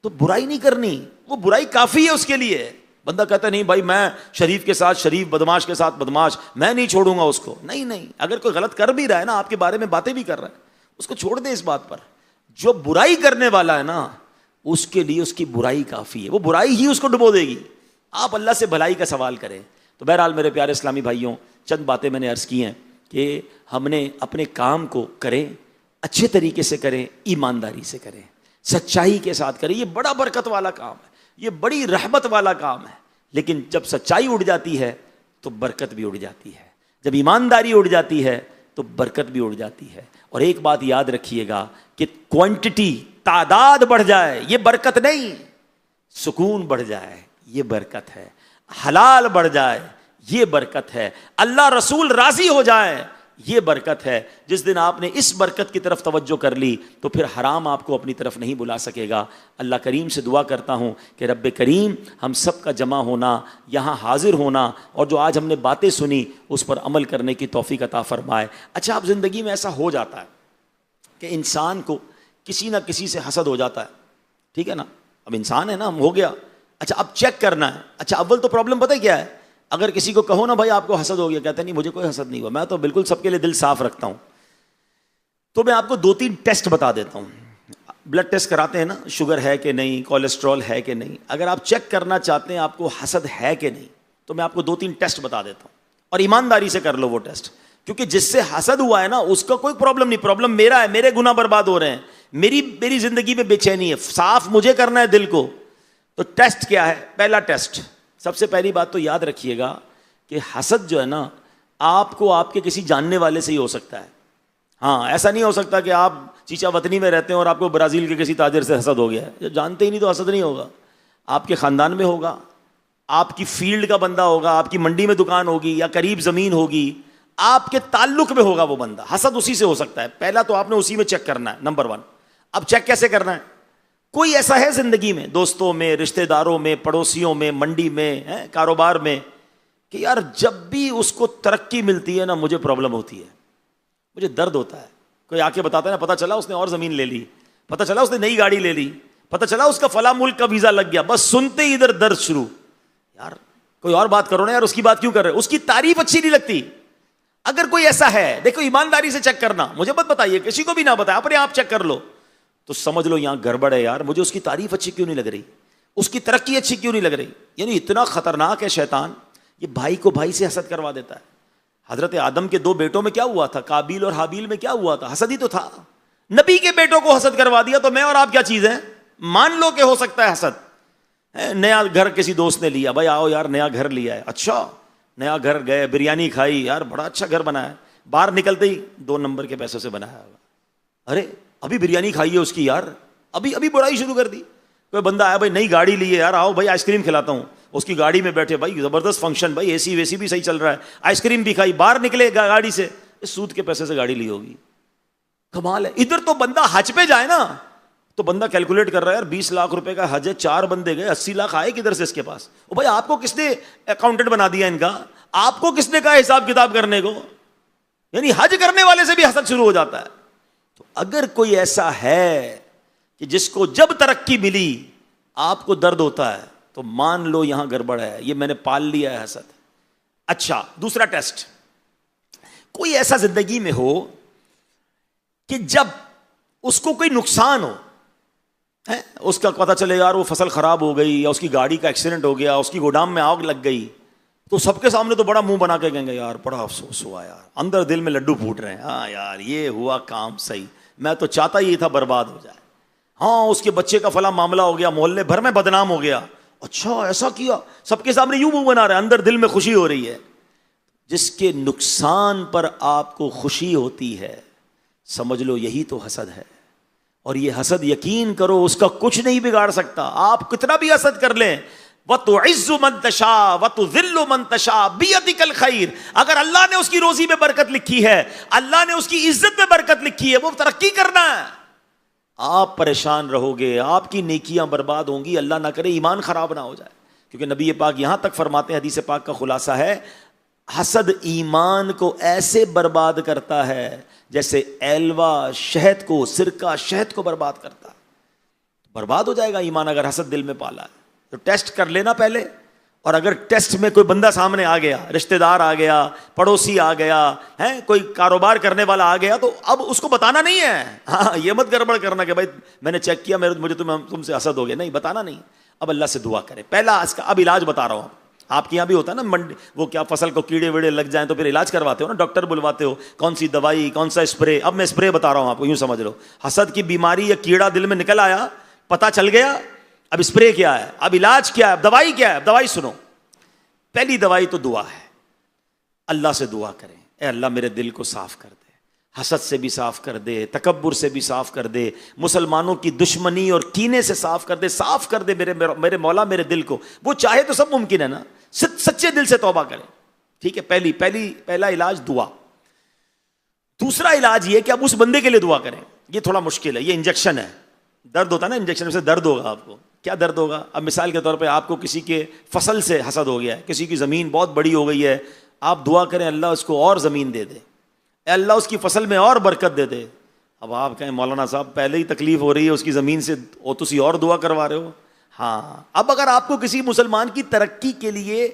تو برائی نہیں کرنی, وہ برائی کافی ہے اس کے لیے. بندہ کہتا ہے نہیں بھائی میں شریف کے ساتھ شریف, بدماش کے ساتھ بدماش, میں نہیں چھوڑوں گا اس کو. نہیں نہیں, اگر کوئی غلط کر بھی رہا ہے نا, آپ کے بارے میں باتیں بھی کر رہا ہے, اس کو چھوڑ دیں اس بات پر. جو برائی کرنے والا ہے نا, اس کے لیے اس کی برائی کافی ہے, وہ برائی ہی اس کو ڈبو دے گی. آپ اللہ سے بھلائی کا سوال کریں. تو بہرحال میرے پیارے اسلامی بھائیوں, چند باتیں میں نے عرض کی ہیں کہ ہم نے اپنے کام کو کریں, اچھے طریقے سے کریں, ایمانداری سے کریں, سچائی کے ساتھ کریں. یہ بڑا برکت والا کام ہے, یہ بڑی رحمت والا کام ہے. لیکن جب سچائی اڑ جاتی ہے تو برکت بھی اڑ جاتی ہے, جب ایمانداری اڑ جاتی ہے تو برکت بھی اڑ جاتی ہے. اور ایک بات یاد رکھیے گا کہ کوانٹٹی, تعداد بڑھ جائے یہ برکت نہیں, سکون بڑھ جائے یہ برکت ہے, حلال بڑھ جائے یہ برکت ہے, اللہ رسول راضی ہو جائے یہ برکت ہے. جس دن آپ نے اس برکت کی طرف توجہ کر لی تو پھر حرام آپ کو اپنی طرف نہیں بلا سکے گا. اللہ کریم سے دعا کرتا ہوں کہ رب کریم ہم سب کا جمع ہونا, یہاں حاضر ہونا, اور جو آج ہم نے باتیں سنی اس پر عمل کرنے کی توفیق عطا فرمائے. اچھا, اب زندگی میں ایسا ہو جاتا ہے کہ انسان کو کسی نہ کسی سے حسد ہو جاتا ہے, ٹھیک ہے نا, اب انسان ہے نا, ہو گیا. اچھا اب چیک کرنا ہے. اچھا اول تو پرابلم پتہ ہے کیا ہے, اگر کسی کو کہو نا بھائی آپ کو حسد ہو گیا, کہتے ہیں نہیں مجھے کوئی حسد نہیں ہوا, میں تو بالکل سب کے لیے دل صاف رکھتا ہوں. تو میں آپ کو 2-3 ٹیسٹ بتا دیتا ہوں. بلڈ ٹیسٹ کراتے ہیں نا, شوگر ہے کہ نہیں, کولیسٹرول ہے کہ نہیں. اگر آپ چیک کرنا چاہتے ہیں آپ کو حسد ہے کہ نہیں, تو میں آپ کو 2-3 ٹیسٹ بتا دیتا ہوں, اور ایمانداری سے کر لو وہ ٹیسٹ. کیونکہ جس سے حسد ہوا ہے نا اس کا کوئی پرابلم نہیں, پرابلم میرا ہے, میرے گناہ برباد ہو رہے ہیں, میری زندگی میں بے چینی ہے, صاف مجھے کرنا ہے دل کو. تو ٹیسٹ کیا ہے؟ پہلا ٹیسٹ, سب سے پہلی بات تو یاد رکھیے گا کہ حسد جو ہے نا آپ کو آپ کے کسی جاننے والے سے ہی ہو سکتا ہے. ہاں, ایسا نہیں ہو سکتا کہ آپ چیچا وطنی میں رہتے ہیں اور آپ کو برازیل کے کسی تاجر سے حسد ہو گیا ہے. جو جانتے ہی نہیں تو حسد نہیں ہوگا. آپ کے خاندان میں ہوگا, آپ کی فیلڈ کا بندہ ہوگا, آپ کی منڈی میں دکان ہوگی یا قریب زمین ہوگی, آپ کے تعلق میں ہوگا وہ بندہ, حسد اسی سے ہو سکتا ہے. پہلا تو آپ نے اسی میں چیک کرنا ہے, نمبر 1. اب چیک کیسے کرنا ہے؟ کوئی ایسا ہے زندگی میں, دوستوں میں, رشتہ داروں میں, پڑوسیوں میں, منڈی میں, کاروبار میں, کہ یار جب بھی اس کو ترقی ملتی ہے نا مجھے پرابلم ہوتی ہے, مجھے درد ہوتا ہے. کوئی آ کے بتاتا ہے نا, پتہ چلا اس نے اور زمین لے لی, پتہ چلا اس نے نئی گاڑی لے لی, پتہ چلا اس کا فلاں ملک کا ویزا لگ گیا, بس سنتے ہی ادھر درد شروع. یار کوئی اور بات کرو نا یار, اس کی بات کیوں کر رہے, اس کی تعریف اچھی نہیں لگتی. اگر کوئی ایسا ہے, دیکھو ایمانداری سے چیک کرنا, مجھے مت بتائیے, کسی کو بھی نہ بتائے, اپنے آپ چیک کر لو, تو سمجھ لو یہاں گڑبڑ ہے. یار مجھے اس کی تعریف اچھی کیوں نہیں لگ رہی, اس کی ترقی اچھی کیوں نہیں لگ رہی. یعنی اتنا خطرناک ہے شیطان, یہ بھائی کو بھائی سے حسد کروا دیتا ہے. حضرت آدم کے 2 بیٹوں میں کیا ہوا تھا, قابیل اور حابیل میں کیا ہوا تھا, حسد ہی تو تھا. نبی کے بیٹوں کو حسد کروا دیا, تو میں اور آپ کیا چیز ہیں؟ مان لو کہ ہو سکتا ہے حسد. نیا گھر کسی دوست نے لیا, بھائی آؤ یار نیا گھر لیا ہے, اچھا نیا گھر گئے, بریانی کھائی, یار بڑا اچھا گھر بنا ہے, باہر نکلتے ہی 2 نمبر کے پیسوں سے بنایا ہوگا. ارے ابھی بریانی کھائی ہے اس کی, یار ابھی برائی شروع کر دی. کوئی بندہ آیا, بھائی نئی گاڑی لی ہے, یار آؤ بھائی آئس کریم کھلاتا ہوں, اس کی گاڑی میں بیٹھے, بھائی زبردست فنکشن, بھائی اے سی ویسی بھی صحیح چل رہا ہے, آئس کریم بھی کھائی, باہر نکلے گاڑی سے, سود کے پیسے سے گاڑی لی ہوگی. کمال ہے. ادھر تو بندہ حج پہ جائے نا تو بندہ کیلکولیٹ کر رہا ہے, یار 20 لاکھ روپے کا حج ہے, 4 بندے گئے, 80 لاکھ آئے کدھر سے اس کے پاس. او بھائی آپ کو کس نے اکاؤنٹنٹ بنا دیا ان کا, آپ کو کس نے کہا حساب کتاب کرنے کو. یعنی حج کرنے والے سے بھی حسد شروع ہو جاتا ہے. تو اگر کوئی ایسا ہے کہ جس کو جب ترقی ملی آپ کو درد ہوتا ہے, تو مان لو یہاں گڑبڑ ہے, یہ میں نے پال لیا ہے حسد. اچھا دوسرا ٹیسٹ, کوئی ایسا زندگی میں ہو کہ جب اس کو کوئی نقصان ہو, اس کا پتہ چلے یار وہ فصل خراب ہو گئی, یا اس کی گاڑی کا ایکسیڈنٹ ہو گیا, اس کی گودام میں آگ لگ گئی, تو سب کے سامنے تو بڑا منہ بنا کے کہیں گے یار بڑا افسوس ہوا, یار اندر دل میں لڈو پھوٹ رہے ہیں, ہاں یار یہ ہوا کام صحیح, میں تو چاہتا ہی تھا برباد ہو جائے. ہاں اس کے بچے کا فلاں معاملہ ہو گیا, محلے بھر میں بدنام ہو گیا, اچھا ایسا کیا, سب کے سامنے یوں منہ بنا رہا ہے, اندر دل میں خوشی ہو رہی ہے. جس کے نقصان پر آپ کو خوشی ہوتی ہے، سمجھ لو یہی تو حسد ہے۔ اور یہ حسد یقین کرو اس کا کچھ نہیں بگاڑ سکتا، آپ کتنا بھی حسد کر لیں۔ وَتُعِزُّ مَن تَشَاءُ وَتُذِلُّ مَن تَشَاءُ بِيَدِكَ الْخَيْرُ، اگر اللہ نے اس کی روزی میں برکت لکھی ہے، اللہ نے اس کی عزت میں برکت لکھی ہے، وہ ترقی کرنا ہے، آپ پریشان رہو گے، آپ کی نیکیاں برباد ہوں گی، اللہ نہ کرے ایمان خراب نہ ہو جائے۔ کیونکہ نبی پاک یہاں تک فرماتے ہیں، حدیث پاک کا خلاصہ ہے، حسد ایمان کو ایسے برباد کرتا ہے جیسے ایلوا شہد کو، سرکہ شہد کو برباد کرتا ہے۔ برباد ہو جائے گا ایمان اگر حسد دل میں پالا ہے تو ٹیسٹ کر لینا پہلے، اور اگر ٹیسٹ میں کوئی بندہ سامنے آ گیا، رشتہ دار آ گیا، پڑوسی آ گیا ہے، کوئی کاروبار کرنے والا آ گیا، تو اب اس کو بتانا نہیں ہے، ہاں یہ مت گڑبڑ کرنا کہ بھائی میں نے چیک کیا مجھے تم سے حسد ہو گیا، نہیں، بتانا نہیں۔ اب اللہ سے دعا کرے پہلا اس کا، اب علاج بتا رہا ہوں، آپ کے یہاں بھی ہوتا ہے نا وہ کیا فصل کو کیڑے ویڑے لگ جائیں تو پھر علاج کرواتے ہو نا، ڈاکٹر بلواتے ہو، کون سی دوائی، کون سا اسپرے۔ اب میں اسپرے بتا رہا ہوں آپ کو، یوں سمجھ لو حسد کی بیماری یا کیڑا دل میں نکل آیا، پتہ چل گیا، اب اسپرے کیا ہے، اب علاج کیا ہے، اب دوائی کیا ہے۔ اب دوائی سنو، پہلی دوائی تو دعا ہے، اللہ سے دعا کریں، اے اللہ میرے دل کو صاف کر دے، حسد سے بھی صاف کر دے، تکبر سے بھی صاف کر دے، مسلمانوں کی دشمنی اور کینے سے صاف کر دے، صاف کر دے میرے مولا میرے دل کو۔ وہ چاہے تو سب ممکن ہے نا، سچے دل سے توبہ کریں، ٹھیک ہے۔ پہلا علاج دعا۔ دوسرا علاج یہ کہ اب اس بندے کے لیے دعا کریں، یہ تھوڑا مشکل ہے، یہ انجیکشن ہے، درد ہوتا ہے نا، انجیکشن سے درد ہوگا آپ کو، کیا درد ہوگا؟ اب مثال کے طور پہ آپ کو کسی کے فصل سے حسد ہو گیا ہے، کسی کی زمین بہت بڑی ہو گئی ہے، آپ دعا کریں اللہ اس کو اور زمین دے دے، اے اللہ اس کی فصل میں اور برکت دے دے۔ اب آپ کہیں مولانا صاحب پہلے ہی تکلیف ہو رہی ہے اس کی زمین سے، اور تسی اور دعا کروا رہے ہو۔ ہاں، اب اگر آپ کو کسی مسلمان کی ترقی کے لیے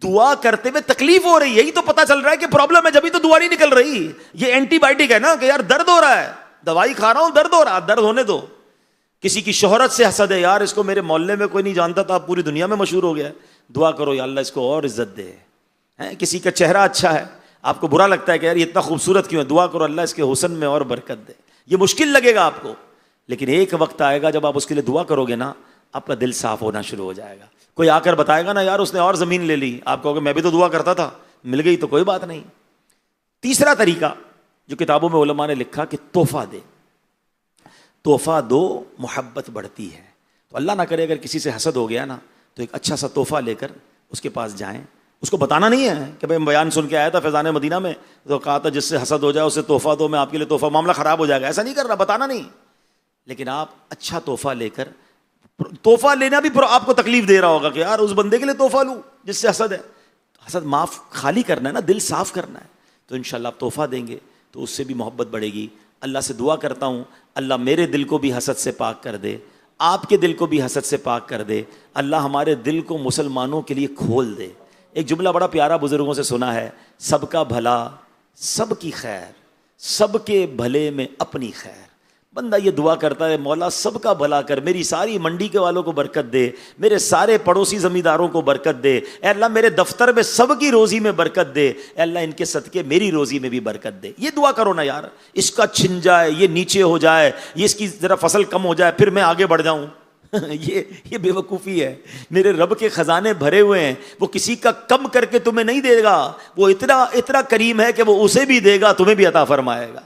دعا کرتے ہوئے تکلیف ہو رہی ہے، یہی تو پتہ چل رہا ہے کہ پرابلم ہے، جبھی تو دعا نہیں نکل رہی۔ یہ اینٹی بائیوٹک ہے نا کہ یار درد ہو رہا ہے، دوائی کھا رہا ہوں، درد ہو رہا ہے، درد ہونے دو۔ کسی کی شہرت سے حسد ہے، یار اس کو میرے محلے میں کوئی نہیں جانتا تھا، پوری دنیا میں مشہور ہو گیا ہے، دعا کرو یا اللہ اس کو اور عزت دے۔ کسی کا چہرہ اچھا ہے، آپ کو برا لگتا ہے کہ یار یہ اتنا خوبصورت کیوں ہے، دعا کرو اللہ اس کے حسن میں اور برکت دے۔ یہ مشکل لگے گا آپ کو، لیکن ایک وقت آئے گا جب آپ اس کے لیے دعا کرو گے نا، آپ کا دل صاف ہونا شروع ہو جائے گا۔ کوئی آ کر بتائے گا نا یار اس نے اور زمین لے لی، آپ کہو گے میں بھی تو دعا کرتا تھا، مل گئی تو کوئی بات نہیں۔ تیسرا طریقہ جو کتابوں میں علماء نے لکھا کہ تحفہ دے، تحفہ دو، محبت بڑھتی ہے۔ تو اللہ نہ کرے اگر کسی سے حسد ہو گیا نا، تو ایک اچھا سا تحفہ لے کر اس کے پاس جائیں، اس کو بتانا نہیں ہے کہ بھائی بیان سن کے آیا تھا فیضان مدینہ میں تو کہا تھا جس سے حسد ہو جائے اسے تحفہ دو، میں آپ کے لیے تحفہ، معاملہ خراب ہو جائے گا، ایسا نہیں کرنا، بتانا نہیں۔ لیکن آپ اچھا تحفہ لے کر، تحفہ لینا بھی آپ کو تکلیف دے رہا ہوگا کہ یار اس بندے کے لیے تحفہ لوں جس سے حسد ہے، حسد معاف خالی کرنا ہے نا، دل صاف کرنا ہے، تو انشاءاللہ آپ تحفہ دیں گے تو اس سے بھی محبت بڑھے گی۔ اللہ سے دعا کرتا ہوں اللہ میرے دل کو بھی حسد سے پاک کر دے، آپ کے دل کو بھی حسد سے پاک کر دے، اللہ ہمارے دل کو مسلمانوں کے لیے کھول دے۔ ایک جملہ بڑا پیارا بزرگوں سے سنا ہے، سب کا بھلا سب کی خیر، سب کے بھلے میں اپنی خیر۔ بندہ یہ دعا کرتا ہے مولا سب کا بھلا کر، میری ساری منڈی کے والوں کو برکت دے، میرے سارے پڑوسی زمینداروں کو برکت دے، اے اللہ میرے دفتر میں سب کی روزی میں برکت دے، اے اللہ ان کے صدقے میری روزی میں بھی برکت دے۔ یہ دعا کرو نا یار، اس کا چھن جائے، یہ نیچے ہو جائے، یہ اس کی ذرا فصل کم ہو جائے، پھر میں آگے بڑھ جاؤں۔ یہ بے وقوفی ہے۔ میرے رب کے خزانے بھرے ہوئے ہیں، وہ کسی کا کم کر کے تمہیں نہیں دے گا، وہ اتنا کریم ہے کہ وہ اسے بھی دے گا، تمہیں بھی عطا فرمائے گا۔